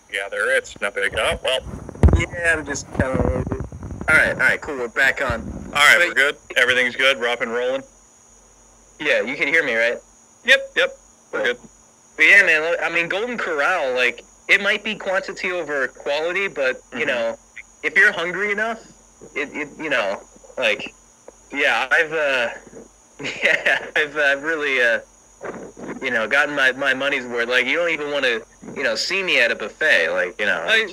together. It's not big. Oh, well. Yeah, I'm just kind of. All right, cool. We're back on. All right, But we're good. Everything's good. We're up and rolling. yeah, you can hear me, right? Yep. We're good. But yeah, man. I mean, Golden Corral, like, it might be quantity over quality, but you know, if you're hungry enough, like, yeah, I've really, gotten my money's worth. Like, you don't even want to, see me at a buffet, like, I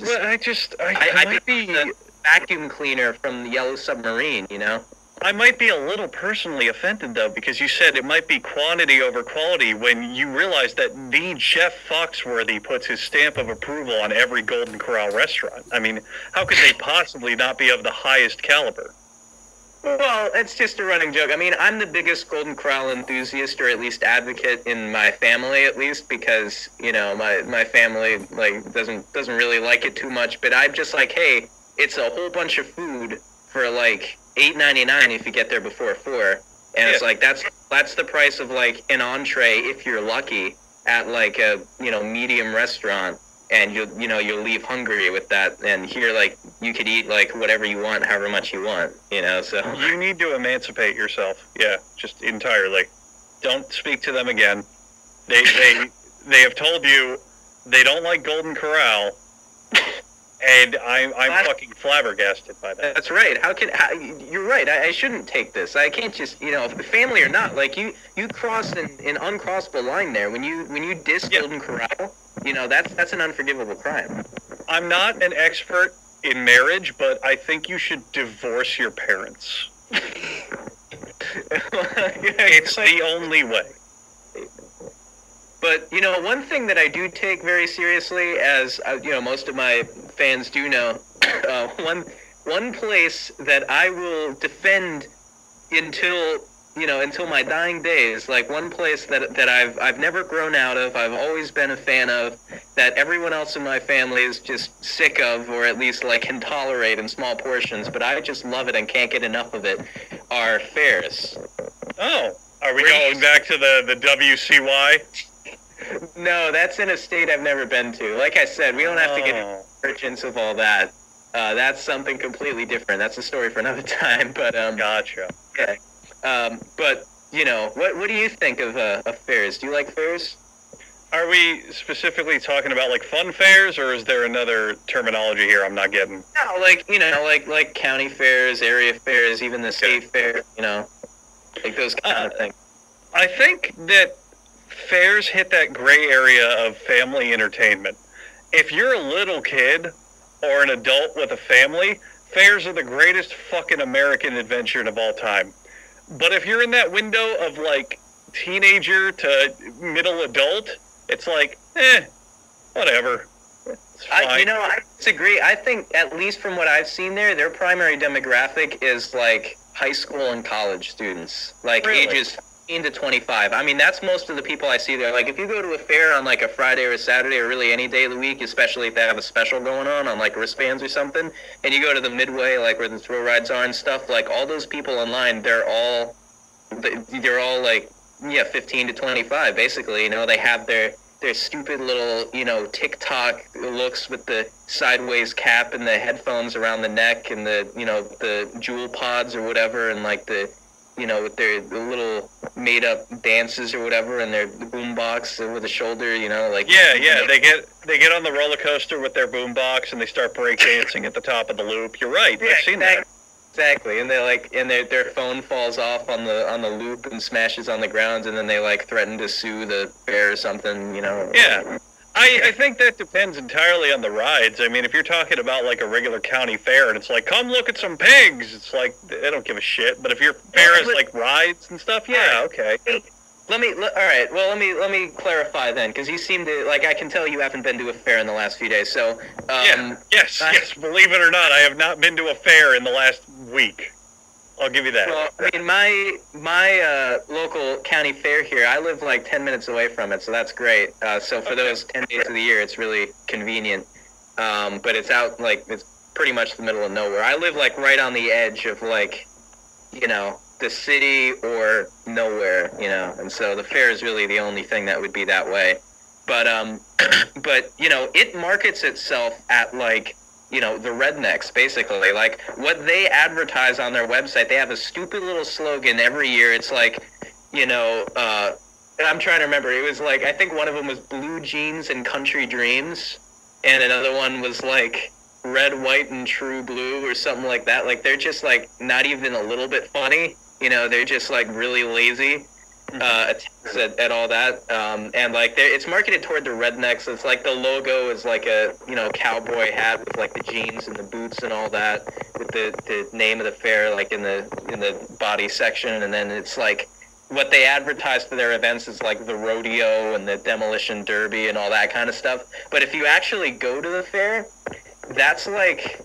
I might be, the vacuum cleaner from the Yellow Submarine, I might be a little personally offended though, because you said it might be quantity over quality when you realize that the Jeff Foxworthy puts his stamp of approval on every Golden Corral restaurant. I mean, how could they possibly not be of the highest caliber? Well, it's just a running joke. I mean, I'm the biggest Golden Corral enthusiast, or at least advocate in my family, at least, because my family doesn't really like it too much. But I'm just like, hey, it's a whole bunch of food for like $8.99 if you get there before 4, and it's like that's the price of like an entree if you're lucky at like a medium restaurant. And you'll leave hungry with that, and here like you could eat like whatever you want, however much you want, so You need to emancipate yourself. Yeah, just entirely. Don't speak to them again. They have told you they don't like Golden Corral, and I'm fucking flabbergasted by that. That's right. You're right. I shouldn't take this. I can't just family or not, like you crossed an uncrossable line there when you diss Golden Corral. That's an unforgivable crime. I'm not an expert in marriage, but I think you should divorce your parents. It's the only way. But one thing that I do take very seriously, as most of my fans do know, one place that I will defend until my dying days, like one place that I've never grown out of, I've always been a fan of, that everyone else in my family is just sick of, or at least like can tolerate in small portions, but I just love it and can't get enough of it, are fairs. Oh, are we going back to the WCY? No, that's in a state I've never been to. Like I said, we don't have to get into urgence of all that. That's something completely different. That's a story for another time. But Gotcha. Yeah. But what do you think of fairs? Do you like fairs? Are we specifically talking about like fun fairs, or is there another terminology here I'm not getting? No, like county fairs, area fairs, even the state fair. Like those kind of things. I think that fairs hit that gray area of family entertainment. If you're a little kid or an adult with a family, fairs are the greatest fucking American adventure of all time. But if you're in that window of like teenager to middle adult, it's like, whatever. It's fine. I disagree. I think, at least from what I've seen there, their primary demographic is like high school and college students, like Really? ages 15 to 25. I mean, that's most of the people I see there. Like, if you go to a fair on like a Friday or a Saturday, or really any day of the week, especially if they have a special going on like wristbands or something, and you go to the Midway, like where the thrill rides are and stuff, like all those people online, they're all like, 15 to 25, basically. They have their stupid little, TikTok looks with the sideways cap and the headphones around the neck and the jewel pods or whatever, and like with their little made up dances or whatever, and their boombox over the shoulder, like. Yeah. They get on the roller coaster with their boombox and they start breakdancing at the top of the loop. You're right. Yeah, I've seen that. Exactly, and their phone falls off on the loop and smashes on the ground, and then they like threaten to sue the fair or something, Yeah. I think that depends entirely on the rides. I mean, if you're talking about like a regular county fair and it's like, come look at some pigs, it's like, they don't give a shit. But if your fair is like rides and stuff, yeah, okay. All right. Well, let me clarify then, because you seem to, like, I can tell you haven't been to a fair in the last few days. So yes. Believe it or not, I have not been to a fair in the last week. I'll give you that. Well, I mean, my local county fair here, I live like 10 minutes away from it, so that's great. So for those 10 days of the year, it's really convenient. But it's out, like, it's pretty much the middle of nowhere. I live like right on the edge of like, the city or nowhere, and so the fair is really the only thing that would be that way. but you know, it markets itself at like, you know, the rednecks basically. Like what they advertise on their website, they have a stupid little slogan every year. It's like, you know, I'm trying to remember. It was like, I think one of them was blue jeans and country dreams, and another one was like red, white, and true blue or something like that. Like they're just like not even a little bit funny. You know, they're just like really lazy attempts at all that. And like it's marketed toward the rednecks. It's like the logo is like a, you know, cowboy hat with like the jeans and the boots and all that, with the name of the fair like in the body section. And then it's like what they advertise to their events is like the rodeo and the demolition derby and all that kind of stuff. But if you actually go to the fair, that's like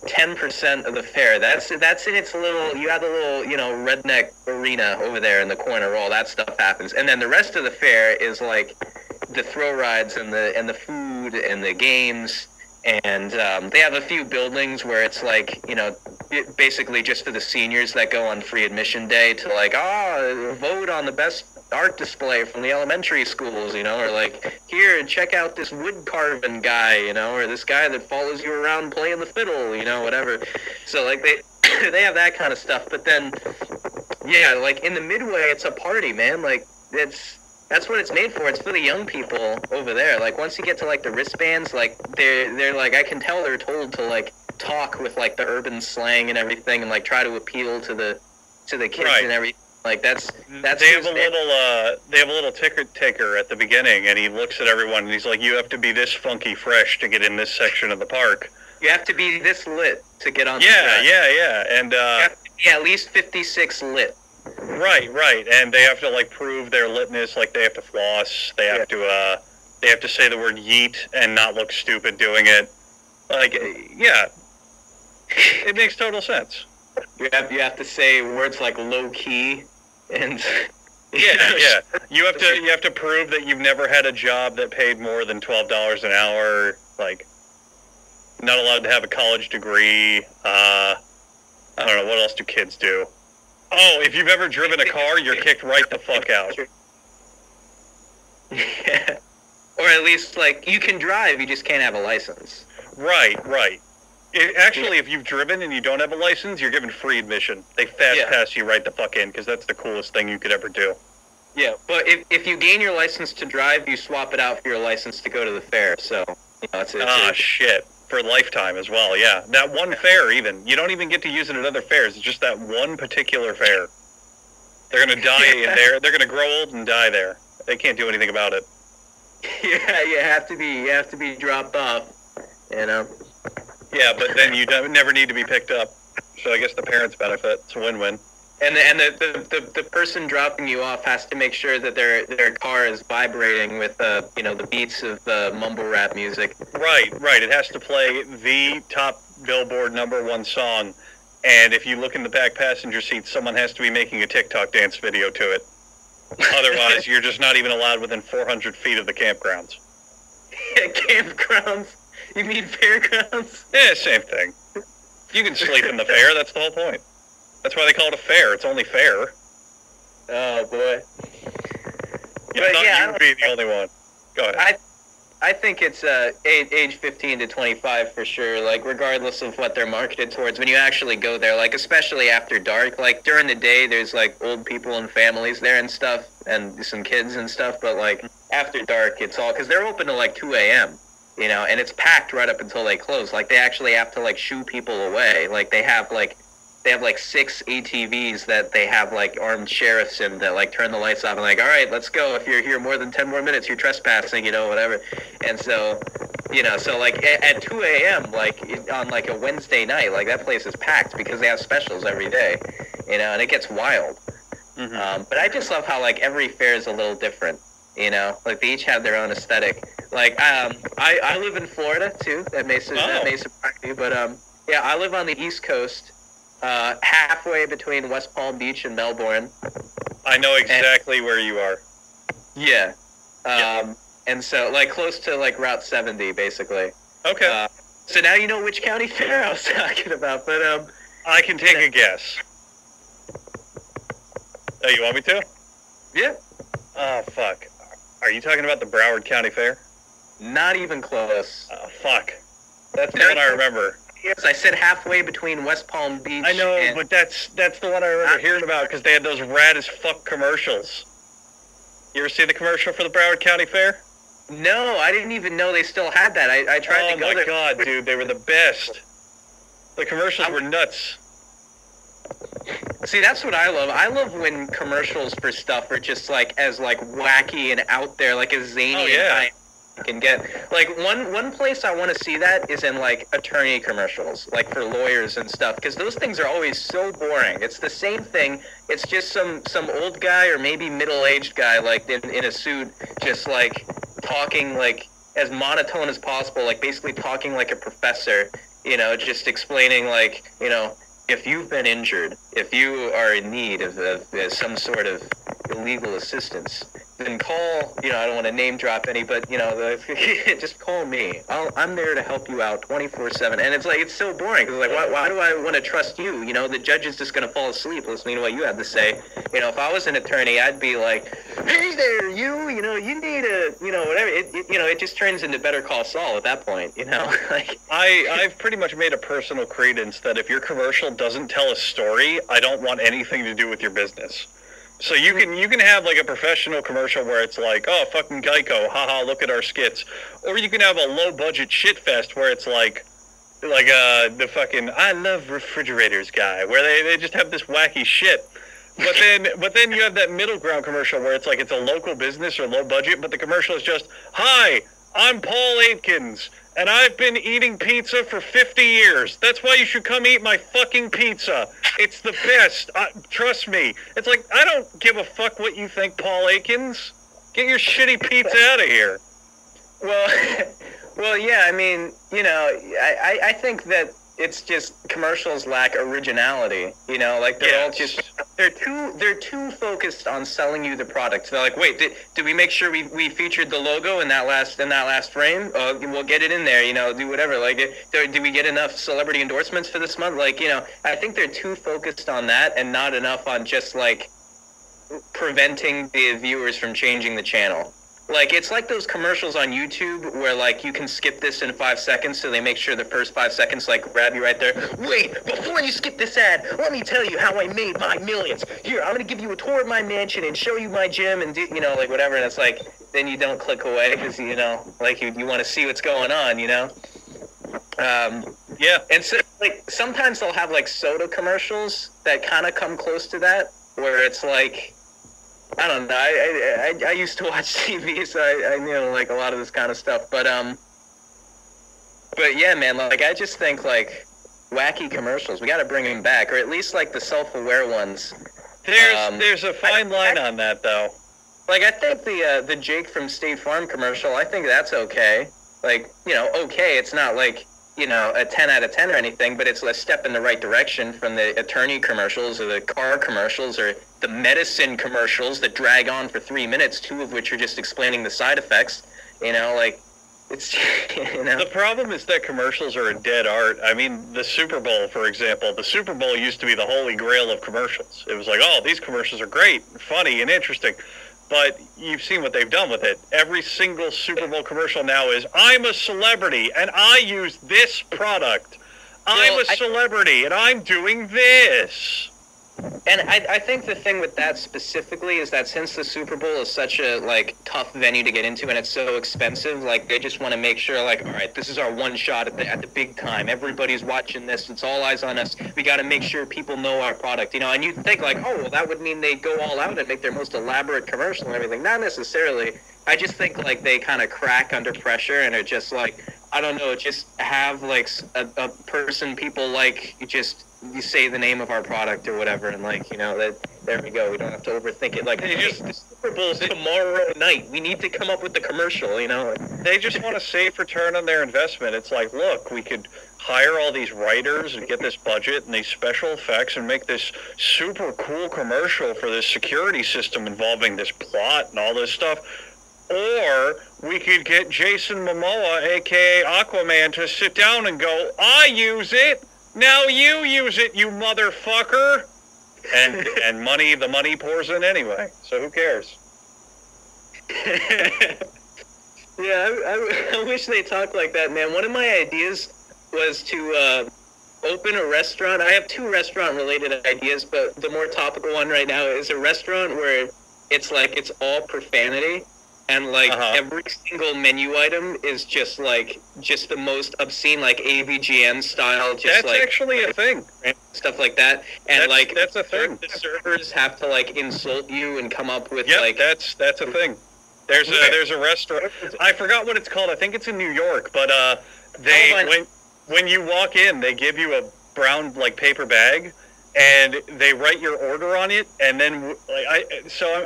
10% of the fair. That's in its little, you have the little, you know, redneck arena over there in the corner where all that stuff happens. And then the rest of the fair is like the throw rides and the food and the games. And they have a few buildings where it's like, you know, basically just for the seniors that go on free admission day to like, vote on the best art display from the elementary schools, you know, or like, here, check out this wood carving guy, you know, or this guy that follows you around playing the fiddle, you know, whatever. So like they have that kind of stuff. But then, yeah, like in the midway, it's a party, man. Like that's what it's made for. It's for the young people over there. Like once you get to like the wristbands, like they're like, I can tell they're told to like talk with like the urban slang and everything, and like try to appeal to the kids and everything. Like that's they have a little ticket taker at the beginning, and he looks at everyone and he's like, you have to be this funky fresh to get in this section of the park. You have to be this lit to get on. Yeah, and at least 56 lit. Right, and they have to like prove their litness, like they have to floss, they have to say the word yeet and not look stupid doing it. Like, yeah, it makes total sense. You have to say words like low key and yeah. You have to prove that you've never had a job that paid more than $12 an hour. Like, not allowed to have a college degree. I don't know, what else do kids do? Oh, if you've ever driven a car, you're kicked right the fuck out. Yeah. Or at least, like, you can drive, you just can't have a license. Right. Actually, if you've driven and you don't have a license, you're given free admission. They pass you right the fuck in, because that's the coolest thing you could ever do. Yeah, but if you gain your license to drive, you swap it out for your license to go to the fair, so, you know, it's shit. For lifetime as well, yeah. That one fair, even. You don't even get to use it at other fairs. It's just that one particular fair. They're going to die in there. They're going to grow old and die there. They can't do anything about it. Yeah, you have to be dropped off, you know? Yeah, but then you never need to be picked up. So I guess the parents benefit. It's a win-win. And the person dropping you off has to make sure that their car is vibrating with you know, the beats of mumble rap music. Right. It has to play the top Billboard #1 song, and if you look in the back passenger seat, someone has to be making a TikTok dance video to it. Otherwise, you're just not even allowed within 400 feet of the campgrounds. Yeah, campgrounds? You mean fairgrounds? Yeah, same thing. You can sleep in the fair. That's the whole point. That's why they call it a fair. It's only fair. Oh, boy. You would be the only one. Go ahead. I think it's age 15 to 25 for sure, like, regardless of what they're marketed towards. When you actually go there, like, especially after dark, like, during the day, there's, like, old people and families there and stuff, and some kids and stuff, but, like, after dark, it's all, because they're open to, like, 2 a.m., you know, and it's packed right up until they close. Like, they actually have to, like, shoo people away. Like, they have, like, 6 ATVs that they have, like, armed sheriffs in that, like, turn the lights off and, like, all right, let's go. If you're here more than 10 more minutes, you're trespassing, you know, whatever. And so, you know, so, like, at 2 a.m., like, on, like, a Wednesday night, like, that place is packed because they have specials every day, you know, and it gets wild. Mm-hmm. But I just love how, like, every fair is a little different, you know? Like, they each have their own aesthetic. Like, I live in Florida, too. That may surprise you, but, yeah, I live on the East Coast. Halfway between West Palm Beach and Melbourne. I know exactly where you are. Yeah. And so, like, close to, like, Route 70, basically. Okay. So now you know which county fair I was talking about, but, I can take a guess. Oh, you want me to? Yeah. Oh, fuck. Are you talking about the Broward County Fair? Not even close. Oh, fuck. That's the one I remember. Yes, I said halfway between West Palm Beach. I know, but that's the one I remember hearing about because they had those rad as fuck commercials. You ever see the commercial for the Broward County Fair? No, I didn't even know they still had that. I tried to go there. Oh my god, dude, they were the best. The commercials were nuts. See, that's what I love. I love when commercials for stuff are just like as like wacky and out there, like as zany as I can get. Like one place I want to see that is in like attorney commercials, like for lawyers and stuff, because those things are always so boring. It's the same thing. It's just some old guy or maybe middle-aged guy like in a suit, just like talking like as monotone as possible, like basically talking like a professor. You know, just explaining like, you know, if you've been injured, if you are in need of some sort of legal assistance, then call, you know, I don't want to name drop any, but, you know, just call me. I'm there to help you out 24/7. And it's like, it's so boring because, like, why do I want to trust you? You know, the judge is just going to fall asleep listening to what you have to say. You know, if I was an attorney, I'd be like, hey there, you know, you need a, you know, whatever. You know, it just turns into Better Call Saul at that point, you know? Like, I've pretty much made a personal credence that if your commercial doesn't tell a story, I don't want anything to do with your business. So you can have like a professional commercial where it's like, oh, fucking Geico, haha, look at our skits. Or you can have a low budget shit fest where it's like the fucking I love refrigerators guy, where they just have this wacky shit. But then you have that middle ground commercial where it's like it's a local business or low budget, but the commercial is just, hi, I'm Paul Aitkins, and I've been eating pizza for 50 years. That's why you should come eat my fucking pizza. It's the best. Trust me. It's like, I don't give a fuck what you think, Paul Aitkins. Get your shitty pizza out of here. Well, yeah, I mean, you know, I think that it's just commercials lack originality, you know, like they're all just, they're too focused on selling you the product. They're like, wait, did we make sure we featured the logo in that last frame? We'll get it in there, you know, do whatever. Like, did we get enough celebrity endorsements for this month? Like, you know, I think they're too focused on that and not enough on just like preventing the viewers from changing the channel. Like, it's like those commercials on YouTube where, like, you can skip this in 5 seconds, so they make sure the first 5 seconds, like, grab you right there. Wait, before you skip this ad, let me tell you how I made my millions. Here, I'm going to give you a tour of my mansion and show you my gym and, you know, like, whatever. And it's like, then you don't click away because, you know, like, you want to see what's going on, you know? Yeah. And so, like, sometimes they'll have, like, soda commercials that kind of come close to that, where it's like, I don't know. I used to watch TV, so I know like a lot of this kind of stuff. But yeah, man. Like I just think like wacky commercials. We got to bring them back, or at least like the self-aware ones. There's a fine line on that though. Like I think the Jake from State Farm commercial. I think that's okay. Like, you know, okay. It's not like, you know, a 10 out of 10 or anything, but it's a step in the right direction from the attorney commercials or the car commercials or the medicine commercials that drag on for 3 minutes, 2 of which are just explaining the side effects. You know, like, it's, you know. The problem is that commercials are a dead art. I mean, the Super Bowl, for example, the Super Bowl used to be the holy grail of commercials. It was like, oh, these commercials are great, funny, and interesting. But you've seen what they've done with it. Every single Super Bowl commercial now is, I'm a celebrity, and I use this product. I'm a celebrity, and I'm doing this. And I think the thing with that specifically is that since the Super Bowl is such a, like, tough venue to get into and it's so expensive, like, they just want to make sure, like, all right, this is our one shot at the big time. Everybody's watching this. It's all eyes on us. We got to make sure people know our product, you know. And you think, like, oh, well, that would mean they go all out and make their most elaborate commercial and everything. Not necessarily. I just think, like, they kind of crack under pressure and are just, like, I don't know, just have, like, a person people like, you say the name of our product or whatever, and, like, you know, that there we go. We don't have to overthink it. Like, hey, just the Super Bowl's tomorrow night. We need to come up with the commercial, you know. They just want a safe return on their investment. It's like, look, we could hire all these writers and get this budget and these special effects and make this super cool commercial for this security system involving this plot and all this stuff. Or we could get Jason Momoa, a.k.a. Aquaman, to sit down and go, I use it. Now you use it, you motherfucker. And the money pours in anyway, so who cares? Yeah, I wish they talked like that, man. One of my ideas was to open a restaurant. I have two restaurant-related ideas, but the more topical one right now is a restaurant where it's like it's all profanity, and like every single menu item is just the most obscene, like AVGN style. Just that's like actually a thing. Stuff like that, and that's a thing. The servers have to like insult you and come up with that's a thing. There's a restaurant. I forgot what it's called. I think it's in New York, but when you walk in, they give you a brown like paper bag, and they write your order on it, and then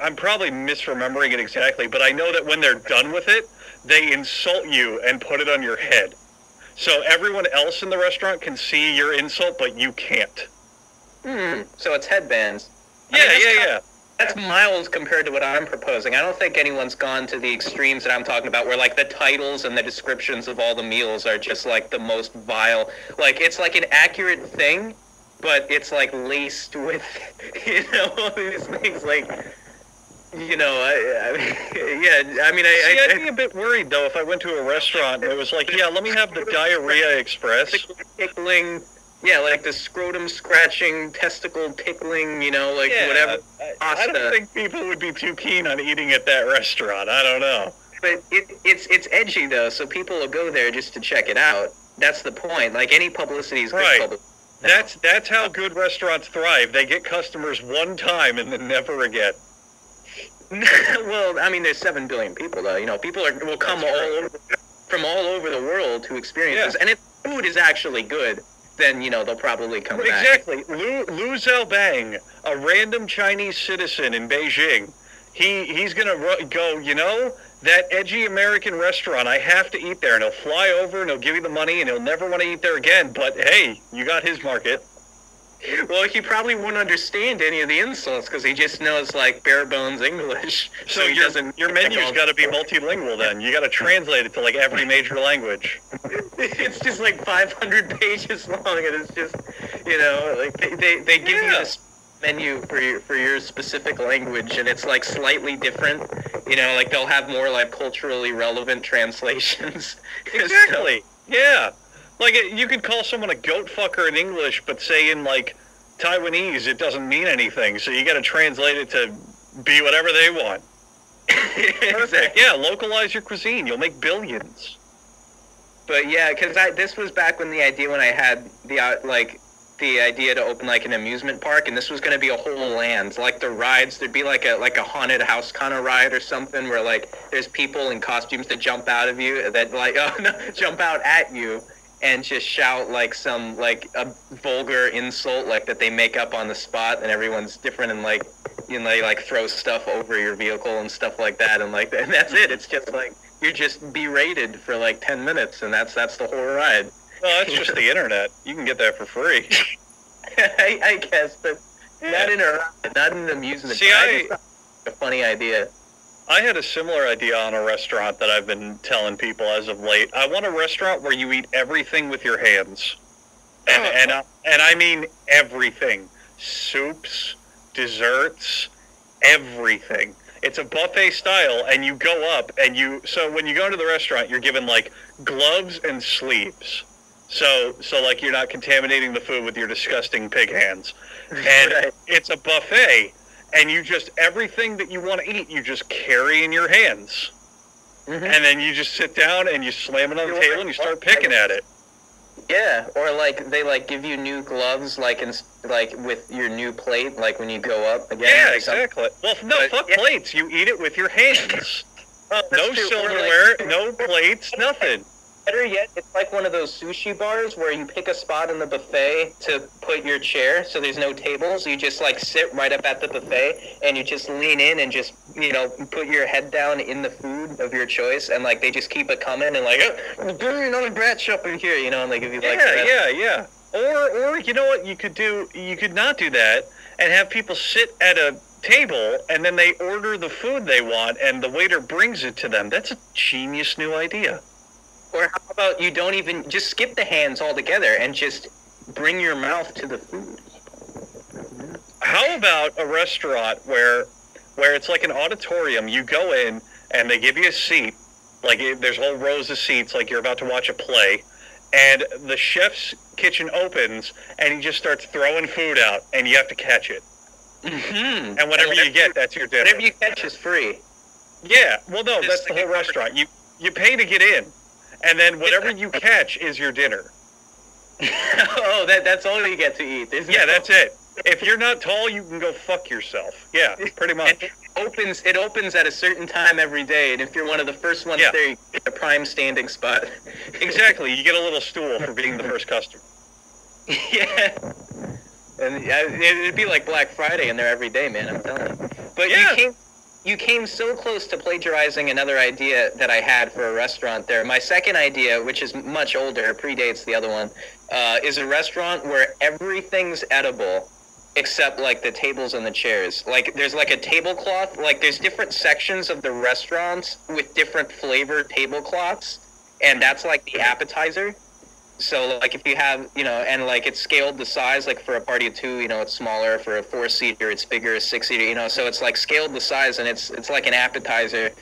I'm probably misremembering it exactly, but I know that when they're done with it, they insult you and put it on your head, so everyone else in the restaurant can see your insult, but you can't. So it's headbands. Yeah. That's mild compared to what I'm proposing. I don't think anyone's gone to the extremes that I'm talking about, where like the titles and the descriptions of all the meals are just like the most vile. Like it's like an accurate thing, but it's like laced with, all these things. Like, I'd be a bit worried though if I went to a restaurant and it was like, let me have the Diarrhea Express. Tickling. Yeah, like the scrotum scratching, testicle tickling, whatever. I don't think people would be too keen on eating at that restaurant. I don't know. But it's edgy though, so people will go there just to check it out. That's the point. Like any publicity is good publicity. That's how good restaurants thrive. They get customers one time and then never again. Well, I mean, there's 7 billion people though. People will come from all over the world to experience this, and if food is actually good, then they'll probably come back. Exactly. Lu Xiaobang, a random Chinese citizen in Beijing, he's gonna go. That edgy American restaurant, I have to eat there, and he'll fly over and he'll give you the money, and he'll never want to eat there again. But hey, you got his market. Well, he probably wouldn't understand any of the insults because he just knows like bare bones English. So your menu's got to be multilingual then. You got to translate it to like every major language. It's just like 500 pages long, and it's just like they give you this menu for your specific language, and it's like slightly different. Like they'll have more like culturally relevant translations. Exactly. Yeah. Like, you could call someone a goat fucker in English, but say in, like, Taiwanese, it doesn't mean anything, so you gotta translate it to be whatever they want. Perfect. Yeah, localize your cuisine. You'll make billions. But, yeah, because this was back when I had the idea to open, like, an amusement park, and this was gonna be a whole land. Like, the rides, there'd be, like a haunted house kind of ride or something where, like, there's people in costumes that jump out of you, that, like, jump out at you. And just shout like some like a vulgar insult like that they make up on the spot, and everyone's different, and like they like throw stuff over your vehicle and stuff like that, and like and that's it. It's just like you're just berated for like 10 minutes, and that's the whole ride. Well, that's just the internet. You can get that for free. I guess, but not in an amusement. See, a funny idea. I had a similar idea on a restaurant that I've been telling people as of late. I want a restaurant where you eat everything with your hands. And I mean everything. Soups, desserts, everything. It's a buffet style, and you go up, and so when you go to the restaurant, you're given, like, gloves and sleeves. So like, you're not contaminating the food with your disgusting pig hands. And it's a buffet. And everything that you want to eat, you just carry in your hands. Mm-hmm. And then you just sit down and you slam it on the table and you start picking at it. Yeah, or like they like give you new gloves, like with your new plate, like when you go up again. Yeah, exactly. Well, no, fuck plates. You eat it with your hands. No silverware, no plates, nothing. Better yet, it's like one of those sushi bars where you pick a spot in the buffet to put your chair, so there's no tables. You just like sit right up at the buffet, and you just lean in and just put your head down in the food of your choice, and like they just keep it coming, and like bring another batch up in here, and they give you like yeah. Or you know what you could do? You could not do that and have people sit at a table, and then they order the food they want, and the waiter brings it to them. That's a genius new idea. Or how about you don't even, just skip the hands altogether and just bring your mouth to the food? How about a restaurant where it's like an auditorium? You go in, and they give you a seat. Like, there's whole rows of seats, like you're about to watch a play. And the chef's kitchen opens, and he just starts throwing food out, and you have to catch it. Mm-hmm. And whatever you get, that's your dinner. Whatever you catch is free. Yeah, well, no, that's the whole restaurant. You pay to get in, and then whatever you catch is your dinner. Oh, that's all you get to eat. Yeah, that's it. If you're not tall, you can go fuck yourself. Yeah, pretty much. It opens at a certain time every day, and if you're one of the first ones there, you get a prime standing spot. Exactly. You get a little stool for being the first customer. Yeah. And it'd be like Black Friday in there every day, man, I'm telling you. But you came so close to plagiarizing another idea that I had for a restaurant there. My second idea, which is much older, predates the other one, is a restaurant where everything's edible except like the tables and the chairs. Like there's like a tablecloth, like there's different sections of the restaurants with different flavored tablecloths, and that's like the appetizer. So like if you have, and like it's scaled the size, like for a party of two, it's smaller. For a 4-seater, it's bigger. A 6-seater, so it's like scaled the size, and it's like an appetizer.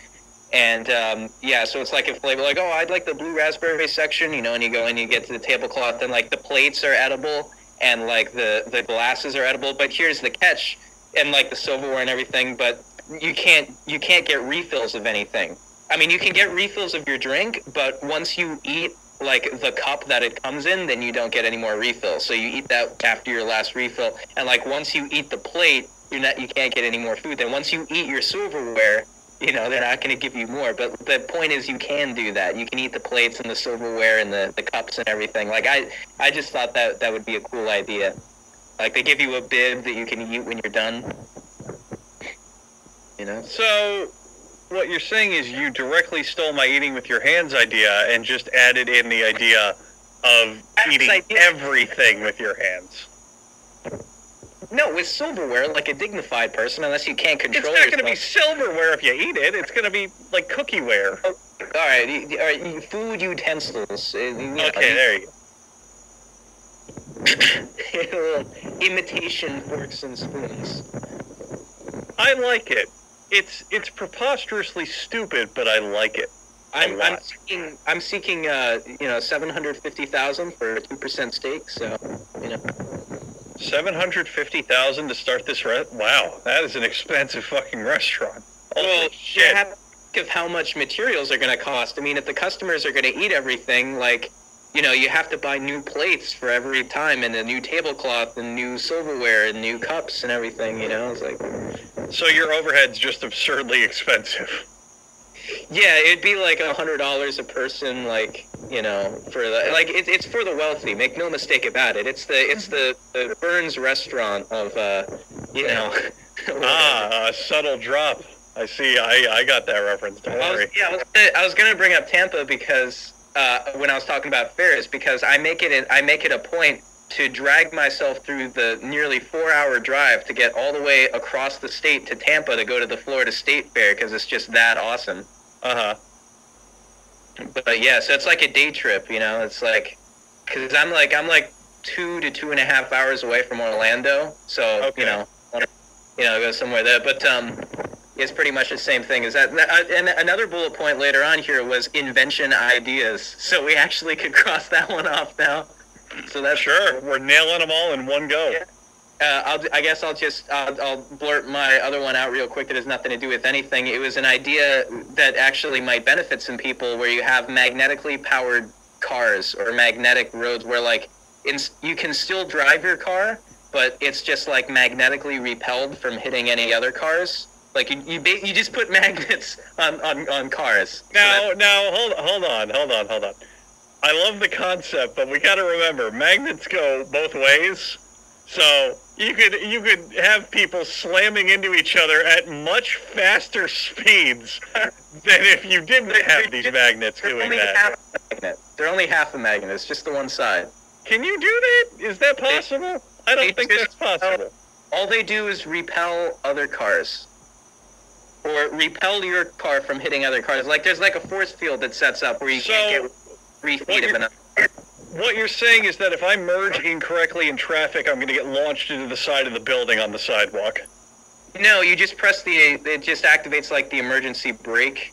And so it's like a flavor, like, oh, I'd like the blue raspberry section, and you go and you get to the tablecloth, and like the plates are edible, and like the glasses are edible. But here's the catch, and like the silverware and everything, but you can't get refills of anything. I mean, you can get refills of your drink, but once you eat like the cup that it comes in, then you don't get any more refills. So you eat that after your last refill, and like once you eat the plate, you can't get any more food. Then once you eat your silverware, they're not going to give you more. But the point is, you can do that. You can eat the plates and the silverware and the cups and everything. Like I just thought that would be a cool idea. Like they give you a bib that you can eat when you're done. So what you're saying is you directly stole my eating with your hands idea and just added in the idea of eating everything with your hands. No, with silverware, like a dignified person, unless you can't control yourself. It's not going to be silverware if you eat it. It's going to be like cookieware. Oh, all right, food utensils. Okay, there you go. Imitation forks and spoons. I like it. It's preposterously stupid, but I like it. I'm seeking 750,000 for a 2% stake. So 750,000 to start this Wow, that is an expensive fucking restaurant. Well, shit. You have to think of how much materials are going to cost. I mean, if the customers are going to eat everything, like, you have to buy new plates for every time, and a new tablecloth, and new silverware, and new cups, and everything. It's like. So your overhead's just absurdly expensive. Yeah, it'd be like $100 a person, like, for the, like, it's for the wealthy. Make no mistake about it. It's the Burns restaurant of, a subtle drop. I see. I got that reference. Don't worry. I was gonna bring up Tampa because when I was talking about fairs, because I make it a point to drag myself through the nearly 4-hour drive to get all the way across the state to Tampa to go to the Florida State Fair, because it's just that awesome. But yeah, so it's like a day trip, It's like, because I'm like 2 to 2.5 hours away from Orlando, so okay. Go somewhere there. But it's pretty much the same thing. Is that and another bullet point later on here was invention ideas. So we actually could cross that one off now. So that's sure. We're nailing them all in one go. Yeah. I guess I'll blurt my other one out real quick that has nothing to do with anything. It was an idea that actually might benefit some people, where you have magnetically powered cars or magnetic roads where like you can still drive your car, but it's just like magnetically repelled from hitting any other cars. Like you just put magnets on cars. Now hold on. I love the concept, but we got to remember magnets go both ways. So you could have people slamming into each other at much faster speeds than if you didn't have these magnets doing that. They're only half a magnet. It's just the one side. Can you do that? Is that possible? I don't think that's possible. All they do is repel other cars. Or repel your car from hitting other cars. Like there's like a force field that sets up where you can't get 3 feet of another. What you're saying is that if I merge incorrectly in traffic, I'm going to get launched into the side of the building on the sidewalk. No, you just press it just activates like the emergency brake.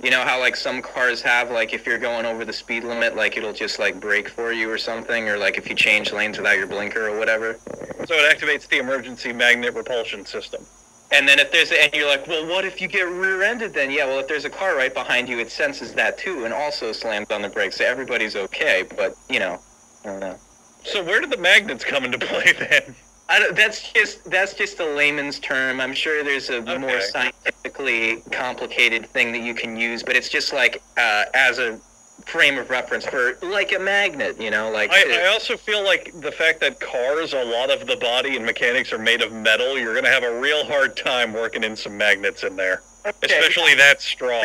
You know how like some cars have, like if you're going over the speed limit, like it'll just like brake for you or something, or like if you change lanes without your blinker or whatever. So it activates the emergency magnet repulsion system. And then and you're like, well, what if you get rear-ended then? Yeah, well, if there's a car right behind you, it senses that too and also slams on the brakes, so everybody's okay, but, you know, I don't know. So where do the magnets come into play then? That's just a layman's term. I'm sure there's a more scientifically complicated thing that you can use, but it's just like as a frame of reference for like a magnet, you know. Like I also feel like the fact that cars, a lot of the body and mechanics are made of metal, you're gonna have a real hard time working in some magnets in there, especially that strong.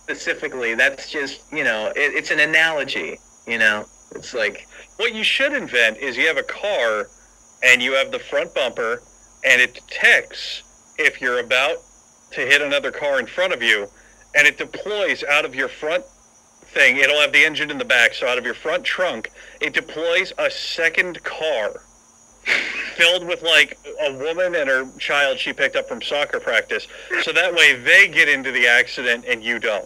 Specifically, that's just, you know, it's an analogy, you know. It's like what you should invent is you have a car. And you have the front bumper, and it detects if you're about to hit another car in front of you, and it deploys out of your front thing. It'll have the engine in the back, so out of your front trunk, it deploys a second car filled with, like, a woman and her child she picked up from soccer practice, so that way they get into the accident and you don't.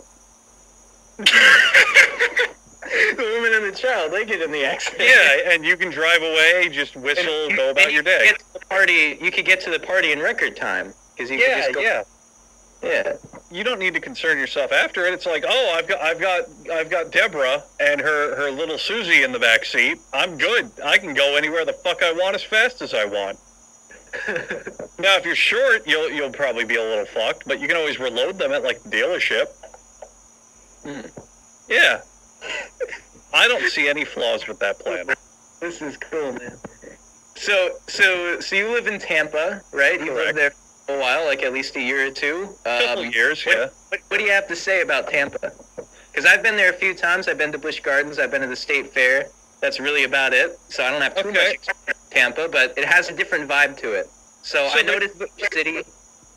The woman and the child, they get in the accident. Yeah, and you can drive away, just whistle, go about your day. You could get to the party in record time. Cause you could just go, yeah. You don't need to concern yourself after it. It's like, oh, I've got Deborah and her little Susie in the back seat. I'm good. I can go anywhere the fuck I want as fast as I want. Now, if you're short, you'll probably be a little fucked, but you can always reload them at like the dealership. Yeah. I don't see any flaws with that plan. This is cool, man. So you live in Tampa, right? You lived there for a while, like at least a year or two. Couple years, yeah. What do you have to say about Tampa? Because I've been there a few times. I've been to Busch Gardens. I've been to the State Fair. That's really about it. So I don't have too much experience in Tampa, but it has a different vibe to it. So I noticed the city.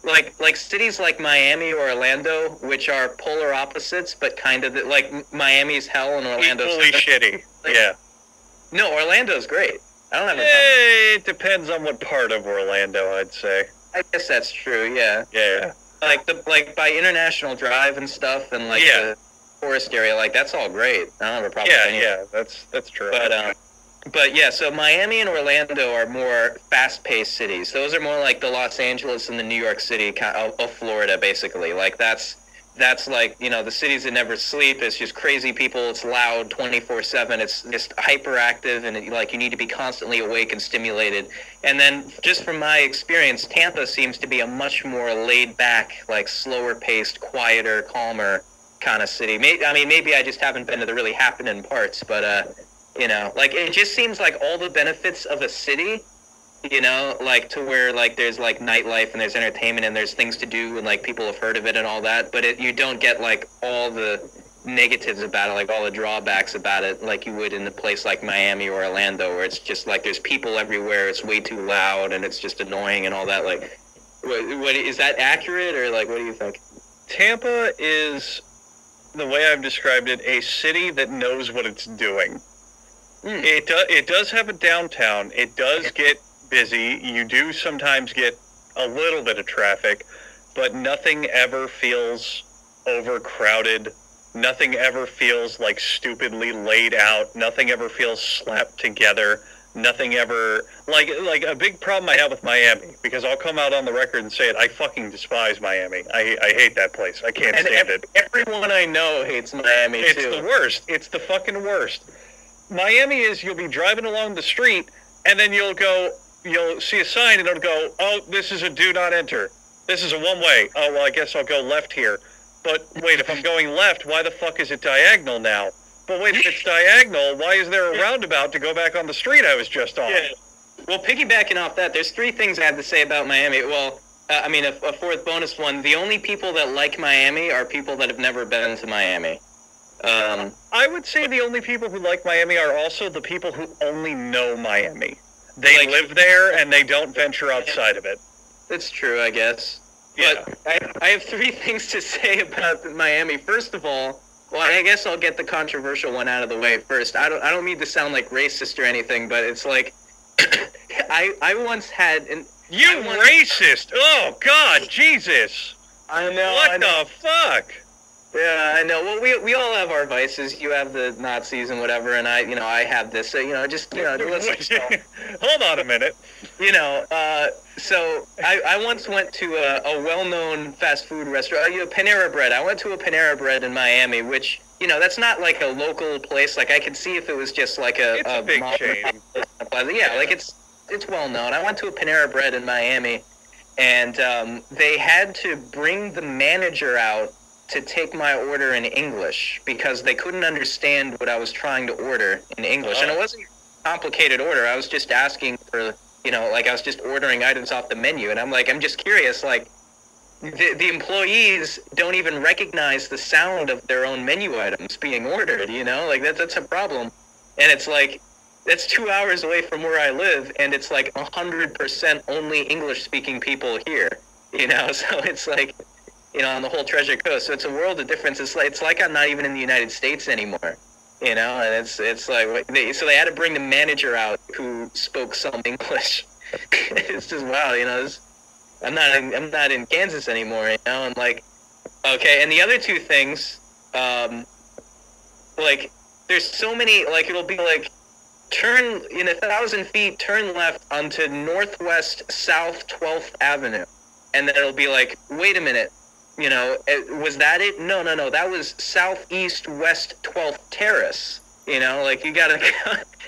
Like cities like Miami or Orlando, which are polar opposites, but kind of like Miami's hell and Orlando's equally shitty. Yeah. No, Orlando's great. I don't have a problem. It depends on what part of Orlando, I'd say. I guess that's true. Yeah. Yeah. Like by International Drive and stuff, and like the forest area, like that's all great. I don't have a problem. Yeah, that's true. But yeah, so Miami and Orlando are more fast-paced cities. Those are more like the Los Angeles and the New York City of Florida, basically. Like that's like, you know, the cities that never sleep. It's just crazy people. It's loud 24/7. It's just hyperactive, and like you need to be constantly awake and stimulated. And then just from my experience, Tampa seems to be a much more laid-back, like slower-paced, quieter, calmer kind of city. Maybe I just haven't been to the really happening parts, but you know, like it just seems like all the benefits of a city, you know, like to where like there's like nightlife and there's entertainment and there's things to do and like people have heard of it and all that, but you don't get like all the negatives about it, like all the drawbacks about it, like you would in a place like Miami or Orlando, where it's just like there's people everywhere, it's way too loud and it's just annoying and all that. Like, what is that accurate, or like what do you think? Tampa is, the way I've described it, a city that knows what it's doing. It does have a downtown. It does get busy. You do sometimes get a little bit of traffic, but nothing ever feels overcrowded. Nothing ever feels like stupidly laid out. Nothing ever feels slapped together. Nothing ever like a big problem I have with Miami, because I'll come out on the record and say it. I fucking despise Miami. I hate that place. I can't stand it. Everyone I know hates Miami too. It's the worst. It's the fucking worst. Miami is, you'll be driving along the street, and then you'll see a sign, and it'll go, oh, this is a do not enter. This is a one-way. Oh, well, I guess I'll go left here. But wait, if I'm going left, why the fuck is it diagonal now? But wait, if it's diagonal, why is there a roundabout to go back on the street I was just on? Yeah. Well, piggybacking off that, there's three things I have to say about Miami. Well, a fourth bonus one. The only people that like Miami are people that have never been to Miami. I would say the only people who like Miami are also the people who only know Miami. They live there and they don't venture outside of it. That's true, I guess. Yeah. But I have three things to say about Miami. First of all, well, I guess I'll get the controversial one out of the way first. I don't mean to sound like racist or anything, but it's like I once had, and You racist! Oh God, Jesus! I know. What the fuck? Yeah, I know. Well, we all have our vices. You have the Nazis and whatever, and I have this. So listen. Hold on a minute. So I once went to a well-known fast food restaurant, Panera Bread. I went to a Panera Bread in Miami, which, that's not like a local place. Like, I could see if it was just like a big chain. Yeah, like it's well-known. I went to a Panera Bread in Miami, and they had to bring the manager out to take my order in English because they couldn't understand what I was trying to order in English. And it wasn't a complicated order. I was just asking for, I was just ordering items off the menu. And I'm just curious, like, the employees don't even recognize the sound of their own menu items being ordered, Like, that's a problem. And it's like, that's 2 hours away from where I live, and it's like 100% only English-speaking people here, So it's like, on the whole Treasure Coast. So it's a world of difference. It's like I'm not even in the United States anymore, and it's like so they had to bring the manager out who spoke some English. It's just wow, I'm not in Kansas anymore, I'm like, okay. And the other two things, like there's so many, like it'll be like turn in 1,000 feet, turn left onto Northwest South 12th Avenue, and then it'll be like, wait a minute. Was that it? No. That was Southeast West 12th Terrace. Like you gotta,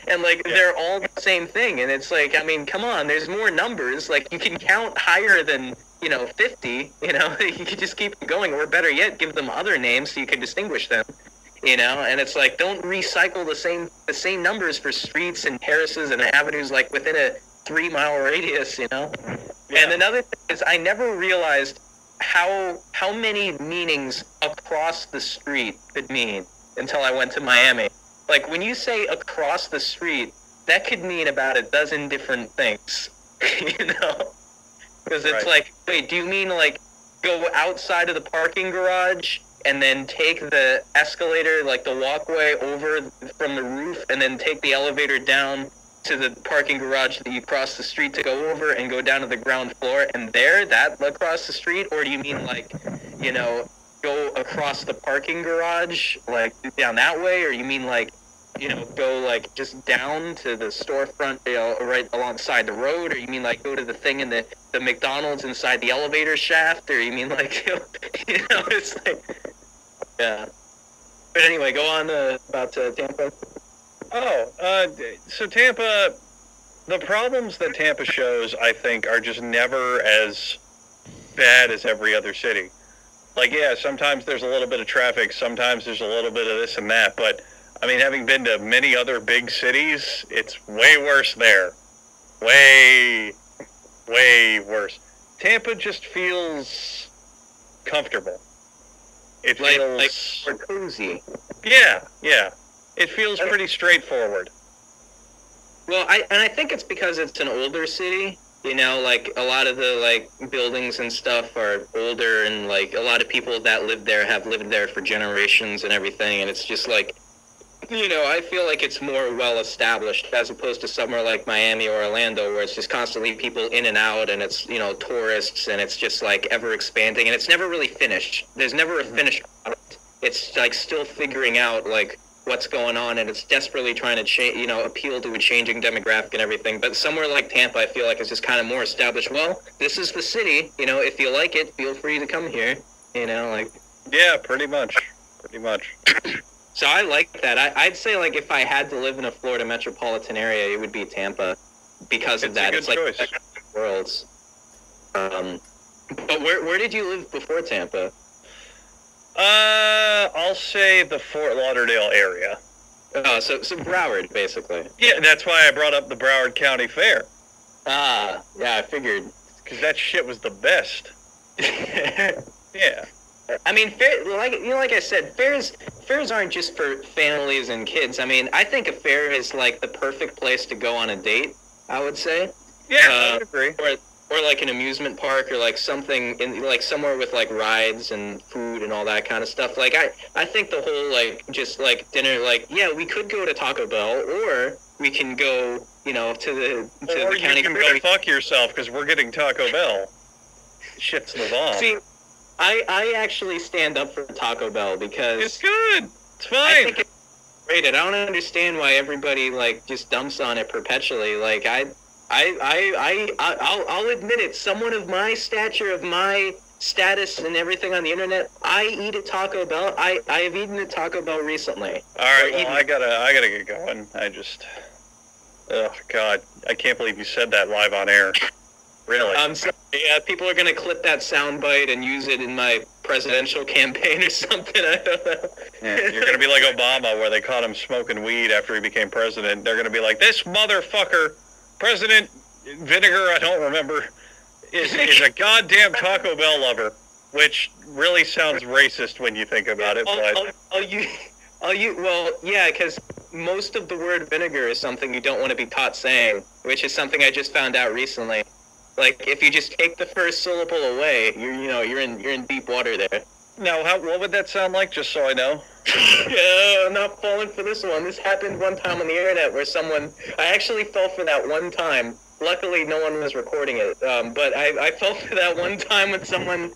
and like they're all the same thing. And it's like, I mean, come on, there's more numbers. Like you can count higher than 50. You can just keep going, or better yet, give them other names so you can distinguish them. And it's like, don't recycle the same numbers for streets and terraces and avenues like within a 3-mile radius. Yeah. And another thing is, I never realized how many meanings across the street could mean until I went to Miami. Like when you say across the street, that could mean about a dozen different things, because it's like, wait, do you mean like go outside of the parking garage and then take the escalator, like the walkway over from the roof, and then take the elevator down to the parking garage that you cross the street to go over and go down to the ground floor and that across the street? Or do you mean like, go across the parking garage, like down that way? Or you mean like, go like just down to the storefront, right alongside the road? Or you mean like go to the thing in the McDonald's inside the elevator shaft? Or you mean like, it's like, yeah. But anyway, go on about Tampa. So Tampa, the problems that Tampa shows, I think, are just never as bad as every other city. Like, yeah, sometimes there's a little bit of traffic, sometimes there's a little bit of this and that, but, I mean, having been to many other big cities, it's way worse there. Way worse. Tampa just feels comfortable. It feels... Like more cozy. Yeah. It feels pretty straightforward. Well, I think it's because it's an older city. Like a lot of the like buildings and stuff are older, and like a lot of people that live there have lived there for generations and everything. And it's just like, I feel like it's more well established as opposed to somewhere like Miami or Orlando, where it's just constantly people in and out, and it's tourists, and it's just like ever expanding, and it's never really finished. There's never a finished product. It's like still figuring out like what's going on, and it's desperately trying to appeal to a changing demographic and everything. But somewhere like Tampa, I feel like it's just kind of more established. Well, this is the city, if you like it, feel free to come here, like. Yeah, pretty much. So I like that. I'd say like if I had to live in a Florida metropolitan area, it would be Tampa because of that. It's like choice. Worlds. But where did you live before Tampa? I'll say the Fort Lauderdale area. Oh, so Broward, basically. Yeah, that's why I brought up the Broward County Fair. Ah, yeah, I figured. Because that shit was the best. Yeah. I mean, like I said, fairs aren't just for families and kids. I mean, I think a fair is like the perfect place to go on a date, I would say. Yeah, I would agree. Or like an amusement park, or like something in like somewhere with like rides and food and all that kind of stuff. Like I think the whole like just like dinner, like, yeah, we could go to Taco Bell, or we can go to the Or county. you can go fuck yourself because we're getting Taco Bell. Shit's the bomb. See, I actually stand up for Taco Bell because it's good. It's fine. I think it's rated. I don't understand why everybody just dumps on it perpetually. I'll admit it. Someone of my stature, of my status, and everything on the internet, I eat at Taco Bell. I have eaten at Taco Bell recently. All right, well, I gotta get going. Oh God, I can't believe you said that live on air. Really? I'm sorry. Yeah, people are gonna clip that soundbite and use it in my presidential campaign or something. I don't know. Yeah, you're gonna be like Obama, where they caught him smoking weed after he became president. They're gonna be like, this motherfucker, President Vinegar, I don't remember, is a goddamn Taco Bell lover, which really sounds racist when you think about it. Well, yeah, because most of the word vinegar is something you don't want to be taught saying, which is something I just found out recently. If you just take the first syllable away, you're in deep water there. Now, what would that sound like, just so I know? Yeah, I'm not falling for this one. This happened one time on the internet where I actually fell for that one time. Luckily, no one was recording it. But I fell for that one time when someone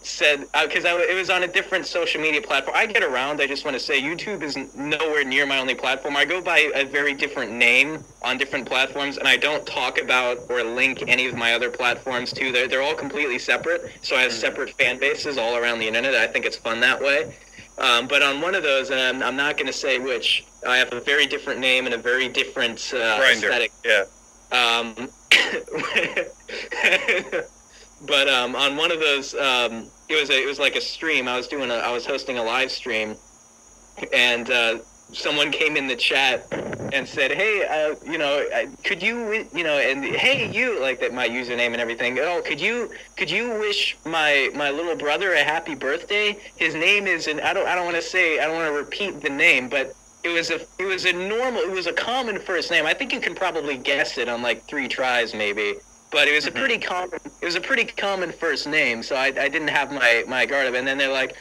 said, because it was on a different social media platform. I get around. I just want to say YouTube is nowhere near my only platform. I go by a very different name on different platforms, and I don't talk about or link any of my other platforms to. They're all completely separate, so I have separate fan bases all around the internet. I think it's fun that way. But on one of those, and I'm not going to say which, I have a very different name and a very different aesthetic. Yeah. But on one of those, it was like a stream. I was hosting a live stream, and someone came in the chat and said, "Hey, could you, and hey, you," like that, my username and everything. "Oh, could you wish my little brother a happy birthday? His name is," and I don't want to repeat the name, but it was a common first name. I think you can probably guess it on 3 tries maybe. But it was a pretty common first name, so I didn't have my guard up. And then they're like,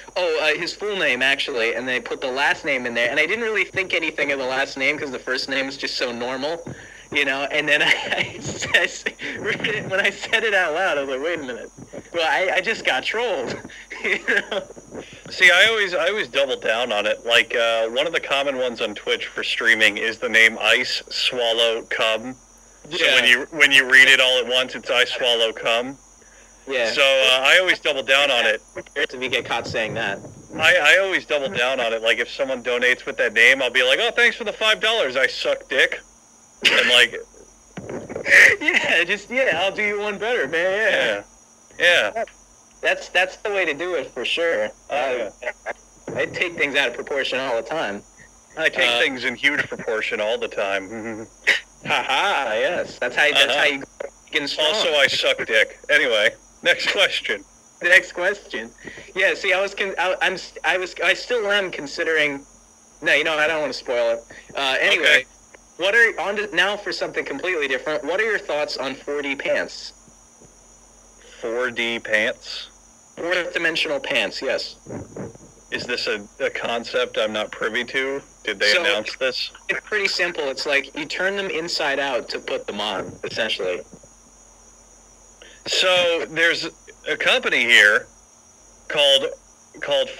his full name, actually, and they put the last name in there. And I didn't really think anything of the last name because the first name was just so normal, And then when I said it out loud, I was like, wait a minute. Well, I just got trolled, See, I always double down on it. One of the common ones on Twitch for streaming is the name Ice Swallow Cum. So when you read it all at once, it's I swallow cum. Yeah. So I always double down on it. If you get caught saying that. I always double down on it. If someone donates with that name, I'll be like, oh, thanks for the $5. I suck dick. And I'll do you one better, man. Yeah. That's the way to do it for sure. I take things out of proportion all the time. I take things in huge proportion all the time. Haha, yes. That's how you get strong. Also, I suck dick. Anyway, next question. Next question. Yeah, see, I still am considering. No, I don't want to spoil it. Anyway, okay. Now for something completely different. What are your thoughts on 4D pants? 4D pants? Fourth dimensional pants, yes. Is this a concept I'm not privy to? Did they announce this? It's pretty simple. It's you turn them inside out to put them on, essentially. So there's a company here called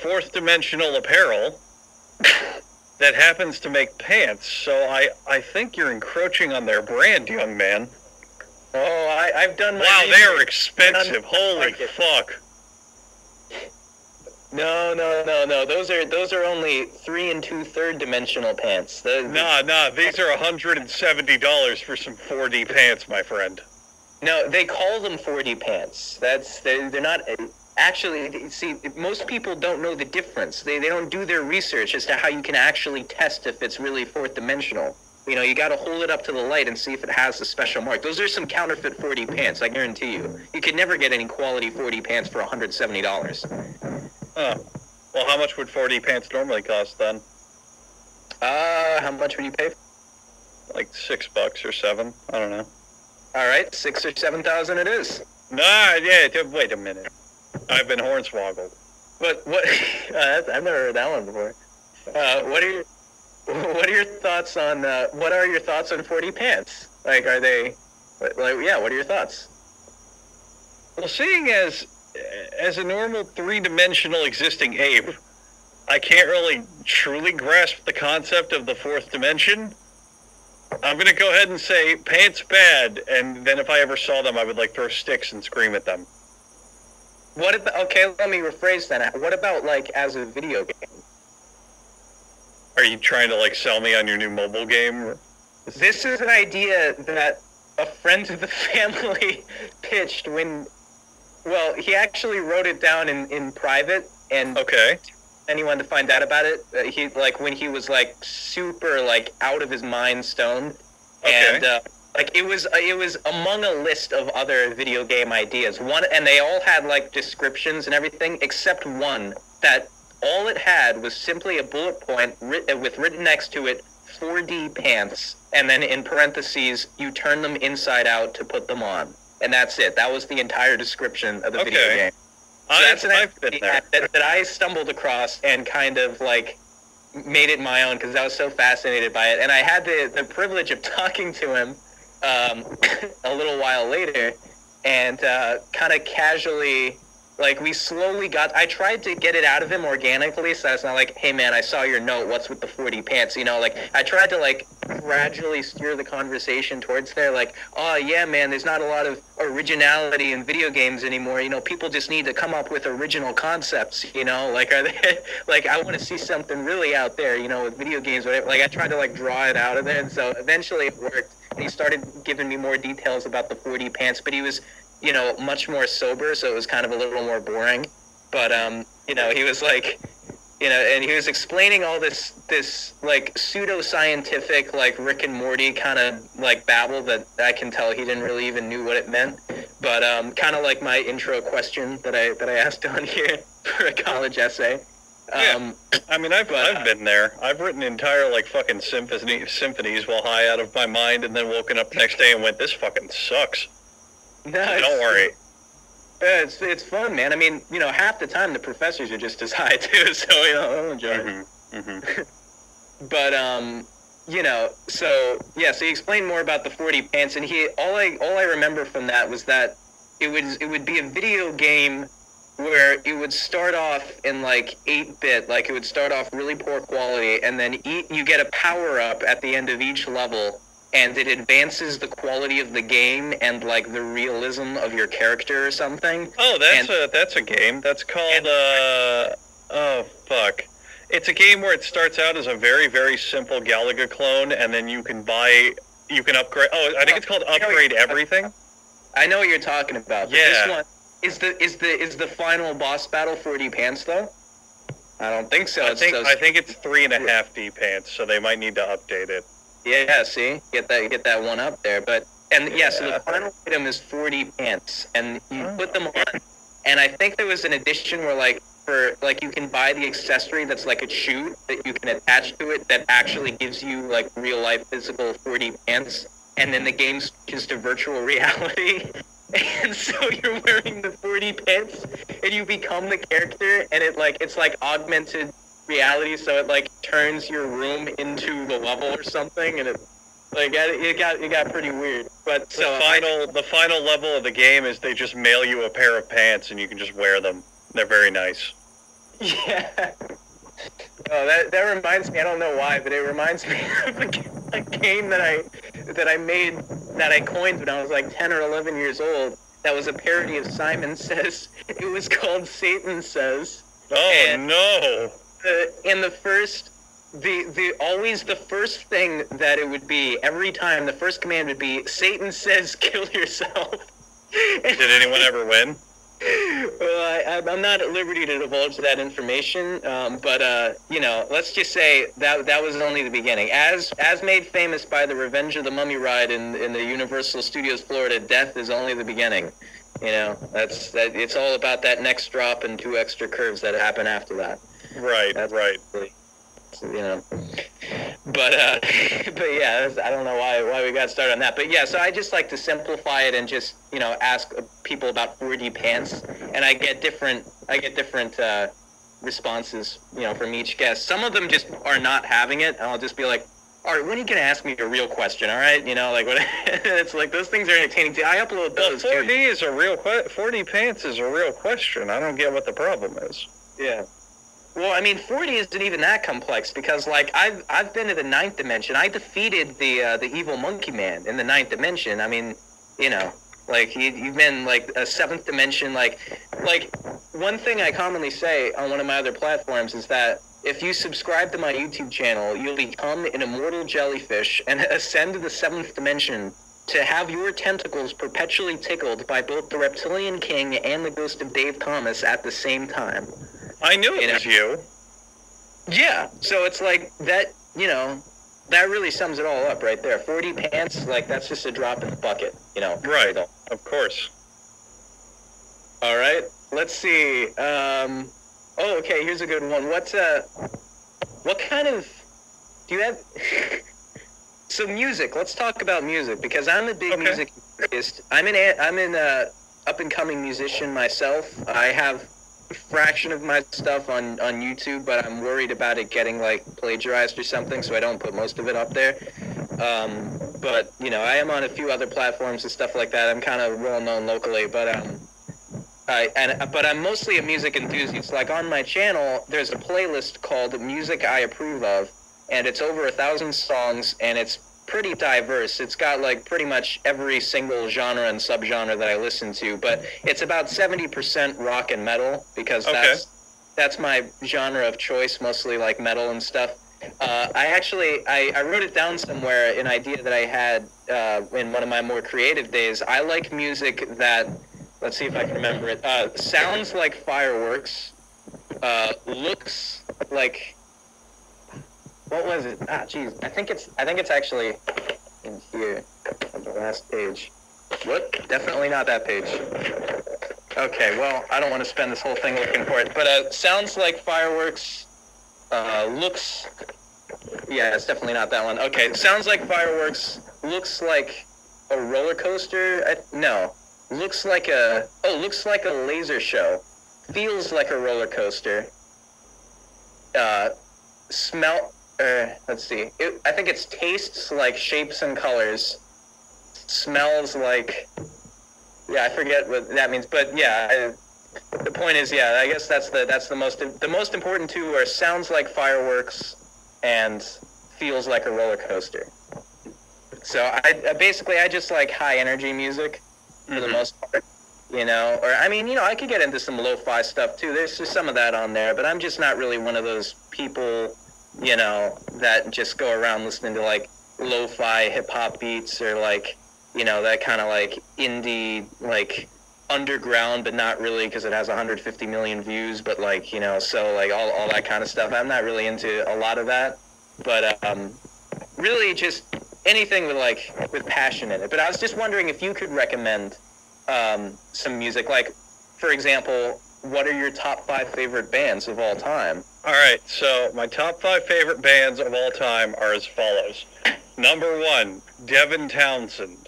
Fourth Dimensional Apparel that happens to make pants. So I think you're encroaching on their brand, young man. Oh, I've done my Wow, they are expensive. Holy fuck. No. Those are only 3 2/3 dimensional pants. Nah. These are $170 for some 4D pants, my friend. No, they call them 4D pants. They're not actually. See, most people don't know the difference. They don't do their research as to how you can actually test if it's really fourth dimensional. You got to hold it up to the light and see if it has a special mark. Those are some counterfeit 4D pants, I guarantee you. You could never get any quality 4D pants for $170. Oh. Well, how much would 4D pants normally cost then? How much would you pay? Like $6 or $7. I don't know. All right, 6,000 or 7,000 it is. Nah, yeah. Wait a minute. I've been hornswoggled. But what? I've never heard that one before. What are your? What are your thoughts on 40 pants? Like, are they like, yeah? What are your thoughts? Well, seeing as a normal three-dimensional existing ape, I can't really truly grasp the concept of the fourth dimension. I'm gonna go ahead and say pants bad, and then if I ever saw them, I would like throw sticks and scream at them. What about, okay, let me rephrase that. What about like as a video game? Are you trying to like sell me on your new mobile game? This is an idea that a friend of the family pitched when, well, he actually wrote it down in private, and Okay. anyone to find out about it. He like when he was like super like out of his mind stoned, Okay. and like it was among a list of other video game ideas. One, and they all had like descriptions and everything except one that all it had was simply a bullet point with written next to it 4D pants, and then in parentheses you turn them inside out to put them on, and that's it. That was the entire description of the video Okay. game. So that's an I've been there. that I stumbled across and kind of like made it my own because I was so fascinated by it. And I had the privilege of talking to him a little while later, and kind of casually, like, we slowly got, I tried to get it out of him organically, so it's not like, hey man, I saw your note, what's with the 40 pants, you know, like, I tried to like gradually steer the conversation towards there, like, oh yeah man, there's not a lot of originality in video games anymore, you know, people just need to come up with original concepts, you know, like, are they, like, I want to see something really out there, you know, with video games, whatever. Like, I tried to like draw it out of there, and so eventually it worked, and he started giving me more details about the 40 pants, but he was, you know, much more sober, so it was kind of a little more boring. But you know, he was like, you know, and he was explaining all this like pseudo-scientific, like Rick and Morty kind of like babble that I can tell he didn't really even knew what it meant. But kind of like my intro question that I asked on here for a college essay. Yeah. I mean, I've been there. I've written entire like fucking symphonies while high out of my mind, and then woken up the next day and went, "This fucking sucks." No, Don't worry. It's fun, man. I mean, you know, half the time the professors are just as high too, so you know, I'll enjoy it. But you know, so yeah, so he explained more about the 40 pants, and he all I remember from that was that it would be a video game where it would start off in like 8-bit, like it would start off really poor quality, and then you get a power up at the end of each level, and it advances the quality of the game and like the realism of your character or something. Oh, that's a game. That's called oh fuck. It's a game where it starts out as a very, very simple Galaga clone, and then you can upgrade. Oh, I think it's called Upgrade Everything. I know what you're talking about. But Yeah. This one is the final boss battle 40 pants though? I don't think so. I think it's 3.5D pants, so they might need to update it. Yeah, see, get that one up there. But yeah, so the final item is 40 pants, and you put them on. And I think there was an edition where like you can buy the accessory that's like a chute that you can attach to it that actually gives you like real life physical 40 pants, and then the game switches to virtual reality. And so you're wearing the 40 pants, and you become the character, and it's like augmented reality, so it like turns your room into the level or something, and it got pretty weird. But The final level of the game is they just mail you a pair of pants, and you can just wear them. They're very nice. Yeah. Oh, that reminds me. I don't know why, but it reminds me of a game that I made, that I coined when I was like 10 or 11 years old. That was a parody of Simon Says. It was called Satan Says. Oh, and no. Always the first thing that it would be every time, the first command would be, Satan says kill yourself. Did anyone ever win? Well, I'm not at liberty to divulge that information, but you know, let's just say that was only the beginning. As made famous by the Revenge of the Mummy ride in the Universal Studios Florida, death is only the beginning. You know, it's all about that next drop and 2 extra curves that happen after that. Right, right. You know, but yeah, I don't know why we got started on that, but yeah, so I just like to simplify it and just, you know, ask people about 4D pants, and I get different responses, from each guest. Some of them just are not having it, and I'll just be like, all right, when are you going to ask me a real question, all right? What, it's like, those things are entertaining too. I upload those, well, 4D is a real 4D pants is a real question. I don't get what the problem is. Yeah. Well, I mean, 4D isn't even that complex, because, like, I've been to the 9th dimension. I defeated the evil monkey man in the 9th dimension. I mean, like, you've been, like, a 7th dimension, like, one thing I commonly say on one of my other platforms is that if you subscribe to my YouTube channel, you'll become an immortal jellyfish and ascend to the 7th dimension to have your tentacles perpetually tickled by both the Reptilian King and the ghost of Dave Thomas at the same time. I knew it was you. Yeah, so it's like that, that really sums it all up right there. 4D pants, like, that's just a drop in the bucket, Right, of course. All right, let's see. Oh, okay, here's a good one. What kind of, do you have, so music, let's talk about music, because I'm a big music artist. I'm an up-and-coming musician myself. I have a fraction of my stuff on YouTube, but I'm worried about it getting, like, plagiarized or something, so I don't put most of it up there. But, I am on a few other platforms and stuff like that. I'm kind of well-known locally, but, but I'm mostly a music enthusiast. Like, on my channel, there's a playlist called Music I Approve Of, and it's over 1,000 songs, and it's pretty diverse. It's got, like, pretty much every single genre and subgenre that I listen to, but it's about 70% rock and metal, because that's my genre of choice, mostly, like, metal and stuff. I wrote it down somewhere, an idea that I had in one of my more creative days. I like music that, let's see if I can remember it, sounds like fireworks, looks like, what was it? Geez, I think it's actually in here on the last page. What? Definitely not that page. Okay, well, I don't want to spend this whole thing looking for it, but sounds like fireworks, looks, yeah, it's definitely not that one. Okay, sounds like fireworks, looks like a roller coaster, looks like a laser show, feels like a roller coaster, let's see, I think it's tastes like shapes and colors, smells like, I forget what that means, but yeah, the point is, I guess that's the most important two are sounds like fireworks and feels like a roller coaster. So I just like high energy music for the most part, or I could get into some lo-fi stuff too. There's just some of that on there, but I'm just not really one of those people, that just go around listening to, like, lo-fi hip-hop beats or, like, that kind of, like, indie, like, underground, but not really, because it has 150 million views, but, like, so, like, all that kind of stuff. I'm not really into a lot of that, but really just anything with passion in it. But I was just wondering if you could recommend some music, like, for example, what are your top 5 favorite bands of all time? All right, so my top 5 favorite bands of all time are as follows. Number 1, Devin Townsend.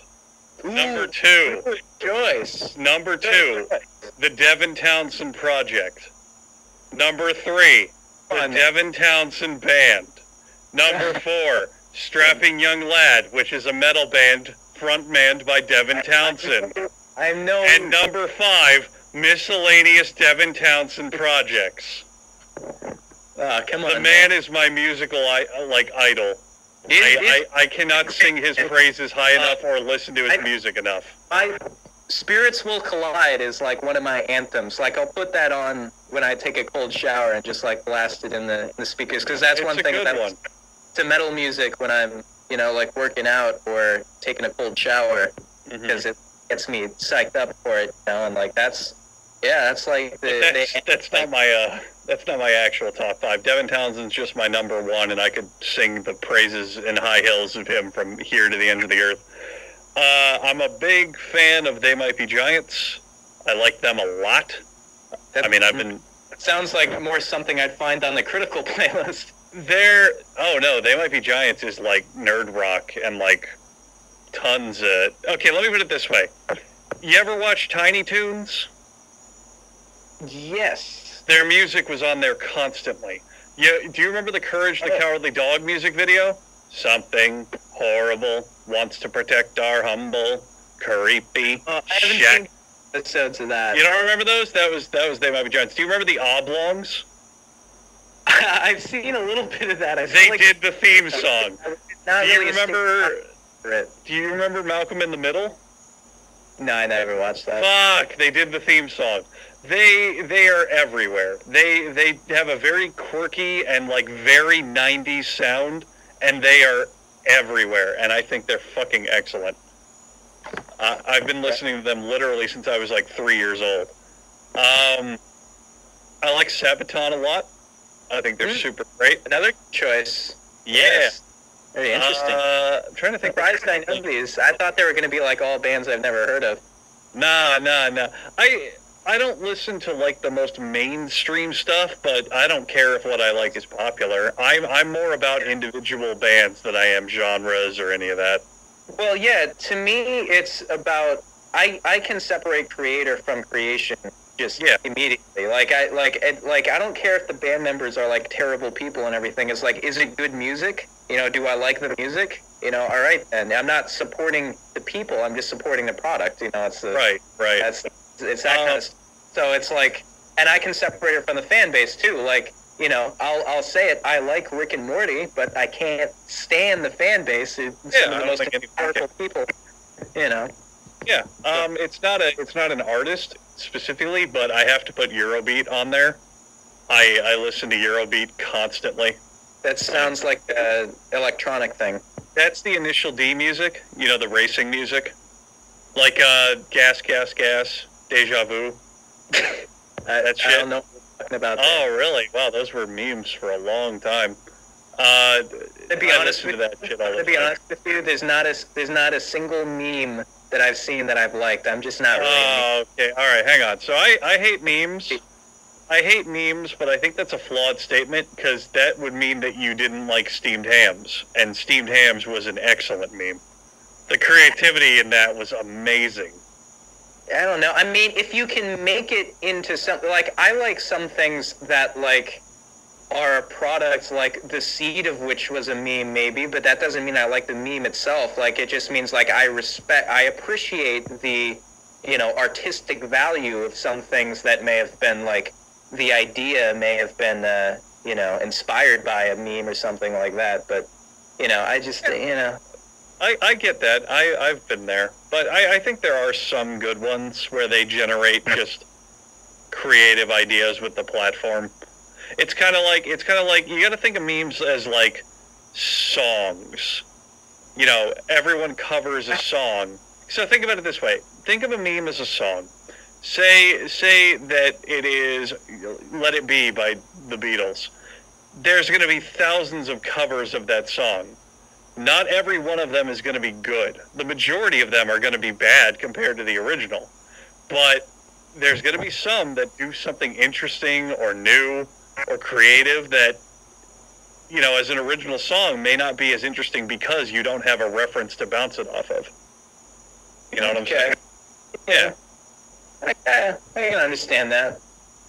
Ooh, Number 2, good choice. Number 2, the Devin Townsend Project. Number 3, the Devin Townsend Band. Number 4, Strapping Young Lad, which is a metal band frontmanned by Devin Townsend. I know. And number 5, miscellaneous Devin Townsend projects. Come on. The man is my musical idol. I cannot sing his praises high enough or listen to his music enough. Spirits Will Collide is like one of my anthems. Like, I'll put that on when I take a cold shower and just like blast it in the speakers, because that's one thing that's to metal music when I'm like working out or taking a cold shower, because it gets me psyched up for it, and like that's like that's not my actual top 5. Devin Townsend's just my number 1, and I could sing the praises and high hills of him from here to the end of the earth. I'm a big fan of They Might Be Giants. I like them a lot. Sounds like more something I'd find on the Critical playlist. They Might Be Giants is like nerd rock and like tons of... Okay, let me put it this way. You ever watch Tiny Toons? Yes. Their music was on there constantly. Do you remember the Courage the Cowardly Dog music video? Something horrible wants to protect our humble, creepy. I haven't seen episodes of that. You don't remember those? That was They Might Be Giants. Do you remember the Oblongs? I've seen a little bit of that. They did the theme song. Do you remember Malcolm in the Middle? No, I never watched that. Fuck, they did the theme song. They are everywhere. They have a very quirky and like very 90s sound, and they are everywhere, and I think they're fucking excellent. I've been listening to them literally since I was like 3 years old. I like Sabaton a lot. I think they're super great. Another choice. Yeah. Yes. Very interesting. I'm trying to think. Surprised I know these. I thought they were going to be like all bands I've never heard of. Nah. I don't listen to like the most mainstream stuff, but I don't care if what I like is popular. I'm more about individual bands than I am genres or any of that. Well, yeah. To me, it's about I can separate creator from creation just immediately. I don't care if the band members are like terrible people and everything. It's like, is it good music? Do I like the music? All right, then. I'm not supporting the people. I'm just supporting the product. It's right. It's that kind of. So it's like, and I can separate it from the fan base too. Like, I'll say it. I like Rick and Morty, but I can't stand the fan base. It's some of the most powerful people. Yeah. It's not an artist specifically, but I have to put Eurobeat on there. I listen to Eurobeat constantly. That sounds like an electronic thing. That's the Initial D music, the racing music. Like Gas, Gas, Gas, Deja Vu. That shit. I don't know what you're talking about. Oh, really? Wow, those were memes for a long time. To be honest with you, there's not a single meme that I've seen that I've liked. I'm just not really. Oh, okay. All right, hang on. So I hate memes. I hate memes, but I think that's a flawed statement because that would mean that you didn't like steamed hams, and steamed hams was an excellent meme. The creativity in that was amazing. I don't know. I mean, if you can make it into something, like, I like some things that, like, are products, like, the seed of which was a meme, maybe, but that doesn't mean I like the meme itself. Like, it just means, like, I appreciate the, artistic value of some things that may have been, like, the idea may have been, inspired by a meme or something like that, but, I just, I get that. I've been there. But I think there are some good ones where they generate just creative ideas with the platform. It's kind of like you got to think of memes as like songs. Everyone covers a song. So think about it this way. Think of a meme as a song. Say that it is Let It Be by the Beatles. There's going to be thousands of covers of that song. Not every one of them is going to be good. The majority of them are going to be bad compared to the original. But there's going to be some that do something interesting or new or creative that, as an original song may not be as interesting because you don't have a reference to bounce it off of. You know what I'm saying? Yeah. I can understand that.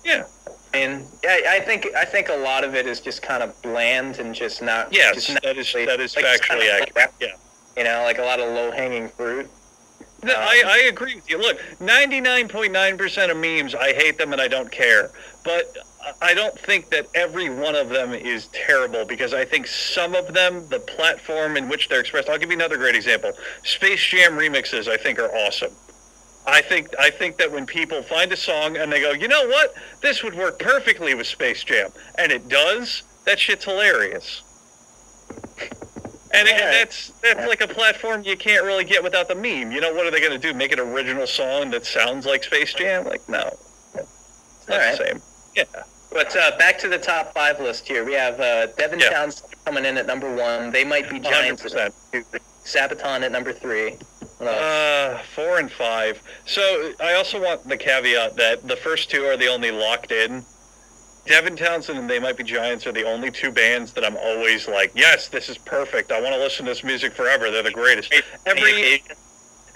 Yeah. And I think a lot of it is just kind of bland and just not. Yes, that is like, factually accurate. Yeah. Like a lot of low-hanging fruit. No, I agree with you. Look, 99.9% of memes, I hate them and I don't care. But I don't think that every one of them is terrible because I think some of them, the platform in which they're expressed. I'll give you another great example. Space Jam remixes, I think, are awesome. I think that when people find a song and they go, you know what, this would work perfectly with Space Jam, and it does, that shit's hilarious. And that's like a platform you can't really get without the meme. What are they going to do? Make an original song that sounds like Space Jam? Like, no. It's not the same. Yeah. But back to the top 5 list here. We have Devin Townsend coming in at number 1. They Might Be Giants. 100%. Sabaton at number 3. 4 and 5. So I also want the caveat that the first two are the only locked in. Devin Townsend and They Might Be Giants are the only two bands that I'm always like, yes, this is perfect. I want to listen to this music forever. They're the greatest.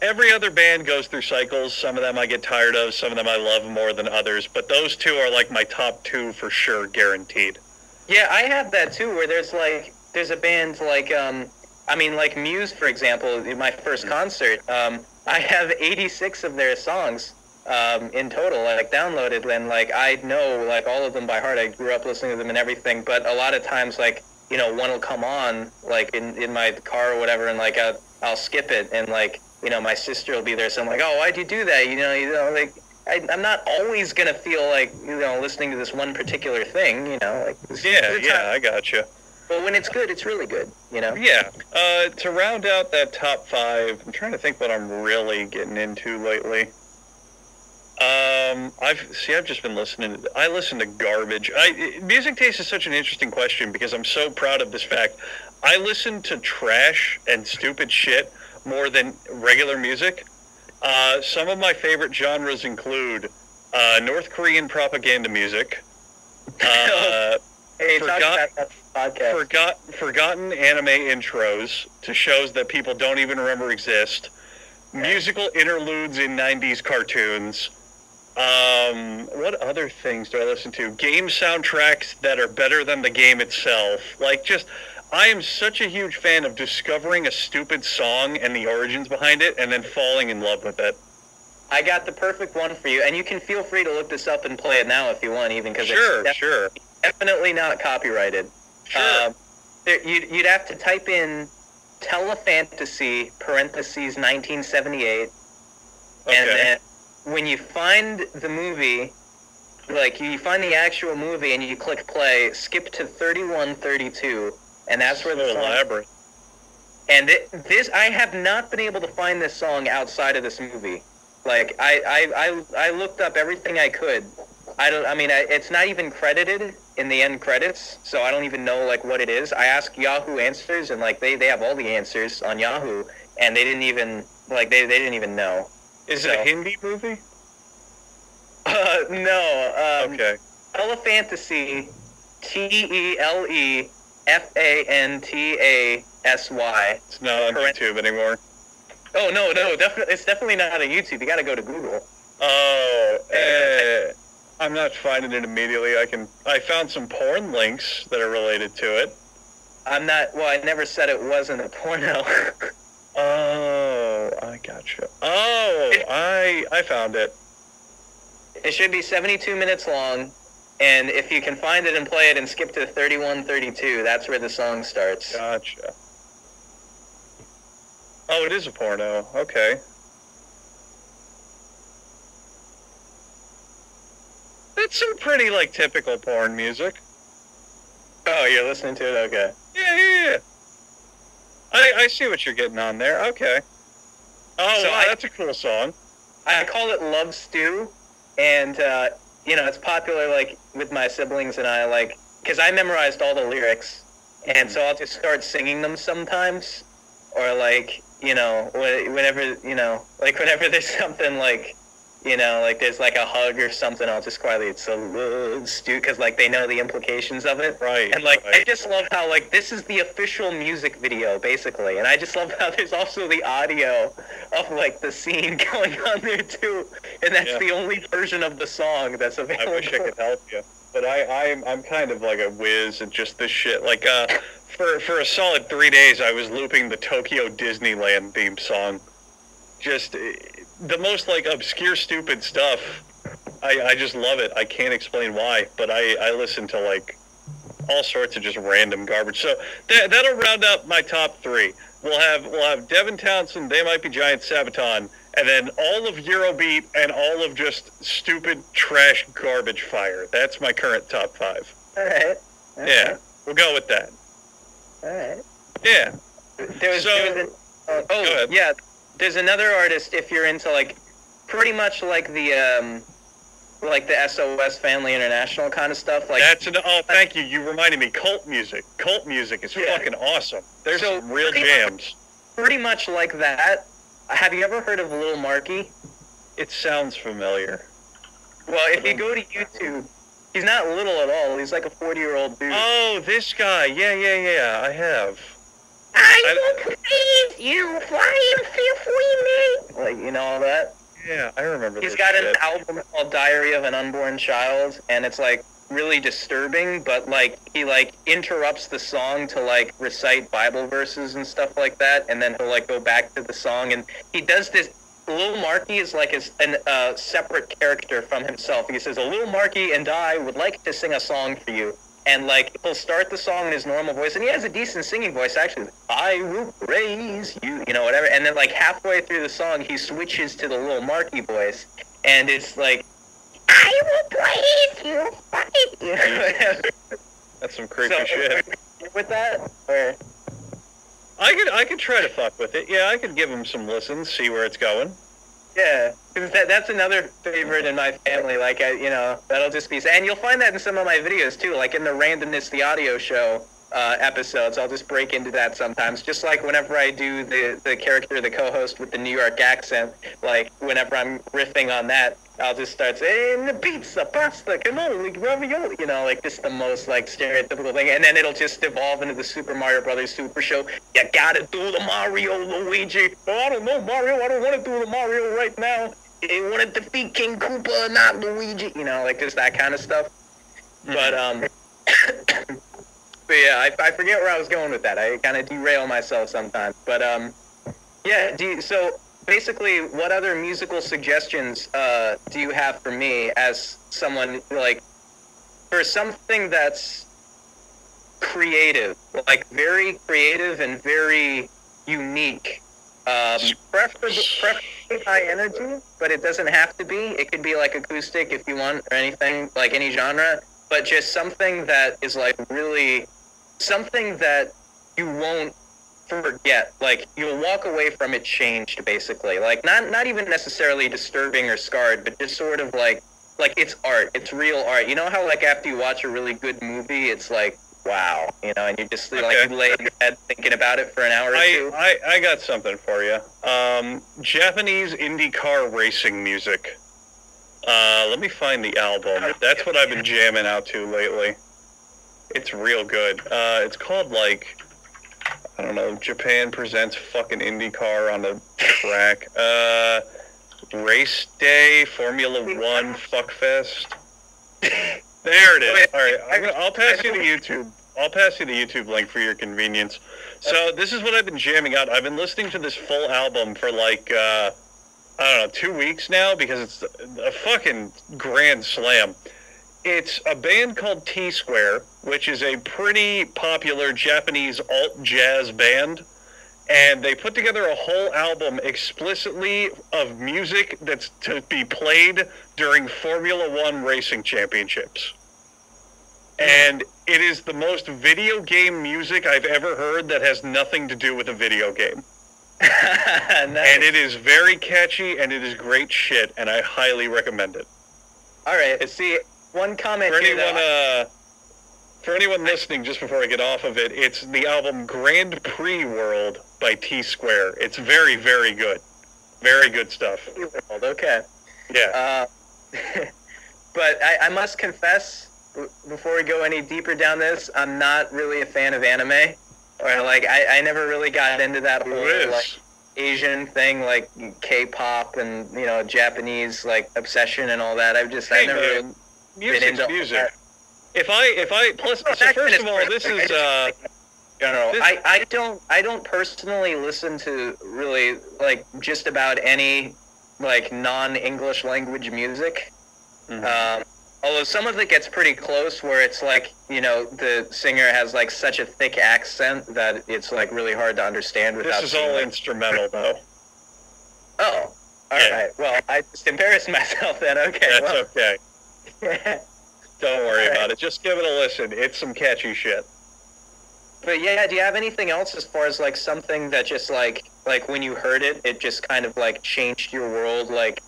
every other band goes through cycles. Some of them I get tired of. Some of them I love more than others. But those two are like my top two for sure, guaranteed. Yeah, I have that too, where there's a band like, I mean, like Muse, for example, in my first concert, I have 86 of their songs in total, like downloaded, and like I know like all of them by heart. I grew up listening to them and everything, but a lot of times, like, you know, one will come on like in my car or whatever, and like I'll skip it, and like, you know, my sister will be there, so I'm like, oh, why'd you do that? You know, like I'm not always gonna feel like, you know, listening to this one particular thing, you know, like yeah, I gotcha. But when it's good, it's really good, you know. Yeah. To round out that top 5, I'm trying to think what I'm really getting into lately. I've just been listening. I listen to garbage. Music taste is such an interesting question because I'm so proud of this fact. I listen to trash and stupid shit more than regular music. Some of my favorite genres include North Korean propaganda music, Hey, talk about that podcast. forgotten anime intros to shows that people don't even remember exist, musical interludes in 90s cartoons. What other things do I listen to? Game soundtracks that are better than the game itself. Like, just, I am such a huge fan of discovering a stupid song and the origins behind it and then falling in love with it. I got the perfect one for you, and you can feel free to look this up and play it now if you want, even because Sure. Definitely not copyrighted. Sure. You'd have to type in Telefantasy parentheses 1978, Okay. and then when you find the movie, like you find the actual movie and you click play, skip to 31:32, and that's where the song. Elaborate. And this, I have not been able to find this song outside of this movie. Like I looked up everything I could. It's not even credited in the end credits, so I don't even know like what it is. I asked Yahoo Answers, and like they have all the answers on Yahoo, and they didn't even they didn't even know. Is it a Hindi movie? No. Okay. Telefantasy, Telefantasy. It's not on YouTube anymore. Oh no, definitely, it's definitely not on YouTube. You got to go to Google. Oh, I'm not finding it immediately. I found some porn links that are related to it. I never said it wasn't a porno. Oh, I gotcha. Oh, I found it. It should be 72 minutes long, and if you can find it and play it and skip to 31:32, that's where the song starts. Gotcha. Oh, it is a porno. Okay. That's some pretty, like, typical porn music. Oh, you're listening to it? Okay. Yeah. I see what you're getting on there. Okay. Oh, so wow, that's a cool song. I call it Love Stew, and, it's popular, like, with my siblings and I, like, because I memorized all the lyrics, and so I'll just start singing them sometimes, or, like, whenever there's something, like, like there's, like, a hug or something, I'll just quietly, it's a love stew, because, like, they know the implications of it. Right. And, like, I just love how, like, this is the official music video, basically, and I just love how there's also the audio of, like, the scene going on there, too, and that's the only version of the song that's available. I wish I could help you, but I'm kind of like a whiz at just this shit. Like, for a solid 3 days, I was looping the Tokyo Disneyland theme song. Just the most, like, obscure, stupid stuff. I just love it. I can't explain why, but I listen to, like, all sorts of just random garbage. So that'll round up my top 3. We'll have Devin Townsend, They Might Be Giant, Sabaton, and then all of Eurobeat and all of just stupid trash garbage fire. That's my current top 5. All right. Yeah, we'll go with that. All right. Yeah. Go ahead. Yeah. There's another artist, if you're into, like, pretty much like the SOS Family International kind of stuff. Like, thank you. You reminded me. Cult music. Cult music is fucking awesome. There's some real jams. Pretty much like that. Have you ever heard of Lil Marky? It sounds familiar. Well, if you go to YouTube, he's not little at all. He's like a 40-year-old dude. Oh, this guy. Yeah, I have. I will praise you, flying fearfully. Like, you know all that? Yeah, I remember He's this got shit. an album called Diary of an Unborn Child, and it's like really disturbing, but like he like interrupts the song to like recite Bible verses and stuff like that, and then he'll like go back to the song, and he does this. Lil Marky is like a separate character from himself. He says, Lil Marky and I would like to sing a song for you. And like he'll start the song in his normal voice, and he has a decent singing voice actually. I will praise you, you know, whatever. And then like halfway through the song, he switches to the Lil Marky voice, and it's like, I will praise you. That's some creepy So, shit. with that, or I could try to fuck with it. Yeah, I could give him some listens, see where it's going. yeah, because that's another favorite in my family. Like, you know, that'll just be, and you'll find that in some of my videos too. Like in the Randomness, the audio show episodes, I'll just break into that sometimes. Just like whenever I do the character, the co-host with the New York accent, like whenever I'm riffing on that, I'll just start saying the pizza, pasta, cannoli, ravioli. You know, like just the most like stereotypical thing, and then it'll just evolve into the Super Mario Brothers Super Show. You gotta do the Mario, Luigi. Oh, I don't know, Mario. I don't want to do the Mario right now. I want to defeat King Koopa, not Luigi. You know, like just that kind of stuff. But but yeah, I forget where I was going with that. I kind of derail myself sometimes. But yeah. So basically, what other musical suggestions do you have for me as someone like for something that's creative, like very creative and very unique? Preferably high energy, but it doesn't have to be. It could be like acoustic if you want, or anything, like any genre. But just something that is like really something that you won't forget. Like you'll walk away from it changed, basically. Like not even necessarily disturbing or scarred, but just sort of like it's art. It's real art. You know how like after you watch a really good movie, it's like wow, you know, and you just like you lay in your bed thinking about it for an hour or two. I got something for you. Japanese IndyCar racing music. Let me find the album. That's what I've been jamming out to lately. It's real good. It's called like, I don't know, Japan presents fucking IndyCar on the track. Race Day, Formula One, Fuckfest. There it is. All right, I'll pass you the YouTube. I'll pass you the YouTube link for your convenience. So this is what I've been jamming out. I've been listening to this full album for like, I don't know, 2 weeks now because it's a fucking grand slam. It's a band called T-Square, which is a pretty popular Japanese alt jazz band. And they put together a whole album explicitly of music that's to be played during Formula One racing championships. And it is the most video game music I've ever heard that has nothing to do with a video game. Nice. And it is very catchy, and it is great shit, and I highly recommend it. All right, see, one comment for anyone listening, just before I get off of it, it's the album Grand Prix World by T-Square. It's very, very good. Very good stuff. Okay. Yeah. But I must confess, before we go any deeper down this, I'm not really a fan of anime. Or like, I never really got into that whole like Asian thing, like K-pop and, you know, Japanese like obsession and all that. I never really been into music. That. If I plus, so first of all, this is general. I don't personally listen to really like just about any like non-English language music. Mm-hmm. Although some of it gets pretty close, where it's like, you know, the singer has like such a thick accent that it's like really hard to understand without. This is all instrumental, though. Oh, all right. Well, I just embarrassed myself then. Okay. That's okay. Don't worry about it. Just give it a listen. It's some catchy shit. But yeah, do you have anything else as far as like something that just like when you heard it, it just kind of like changed your world? Like,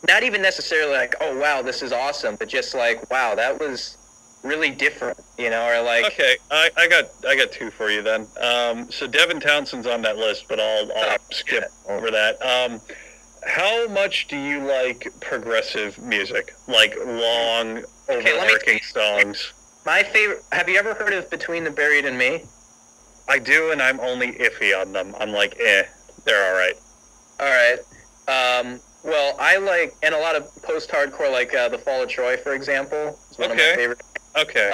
not even necessarily like, oh wow, this is awesome, but just like, wow, that was really different, you know, or like. Okay, I got two for you then. So Devin Townsend's on that list, but I'll skip over that. How much do you like progressive music, like long, overarching songs? My favorite. Have you ever heard of Between the Buried and Me? I do, and I'm only iffy on them. I'm like, they're all right. All right. Well, I like, and a lot of post-hardcore, like The Fall of Troy, for example, is one of my favorite. Okay.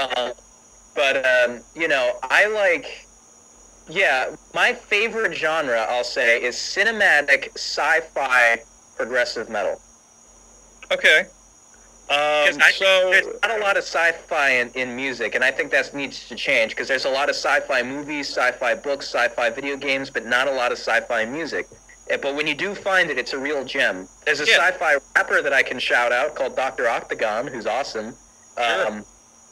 But you know, I like, yeah, my favorite genre, I'll say, is cinematic sci-fi progressive metal. Okay. Because there's not a lot of sci-fi in music, and I think that needs to change, because there's a lot of sci-fi movies, sci-fi books, sci-fi video games, but not a lot of sci-fi music. But when you do find it, it's a real gem. There's a sci-fi rapper that I can shout out called Dr. Octagon, who's awesome. Sure.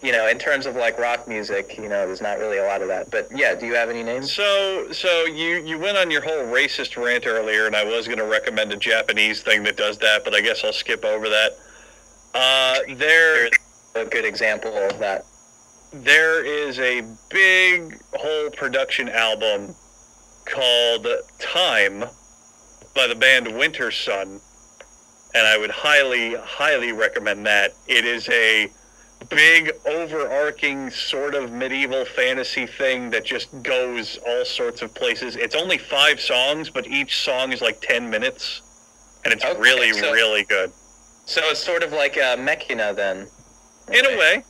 You know, in terms of like rock music, you know, there's not really a lot of that. But yeah, do you have any names? So you went on your whole racist rant earlier, and I was going to recommend a Japanese thing that does that, but I guess I'll skip over that. There's a good example of that. There is a big whole production album called Time by the band Winter Sun, and I would highly, highly recommend that. It is a big, overarching sort of medieval fantasy thing that just goes all sorts of places. It's only 5 songs, but each song is like 10 minutes, and it's really good. So it's sort of like a Mechina then. In a way.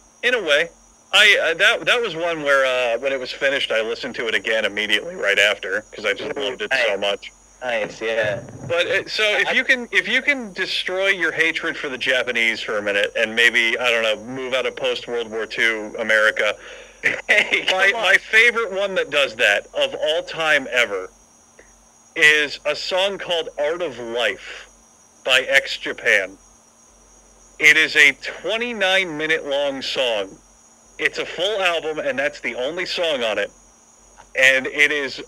That was one where when it was finished, I listened to it again immediately right after because I just loved it so much. Nice, yeah. But so if you can destroy your hatred for the Japanese for a minute and maybe I don't know move out of post World War II America, my favorite one that does that of all time ever is a song called Art of Life by X Japan. It is a 29-minute long song. It's a full album, and that's the only song on it. And it is,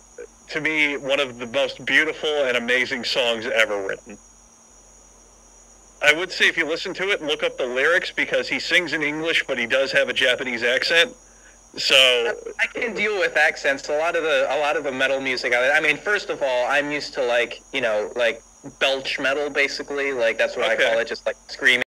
to me, one of the most beautiful and amazing songs ever written. I would say if you listen to it, look up the lyrics, because he sings in English, but he does have a Japanese accent. So I can deal with accents. A lot of the metal music. I mean, first of all, I'm used to like belch metal, basically. Like that's what I call it, just like screaming.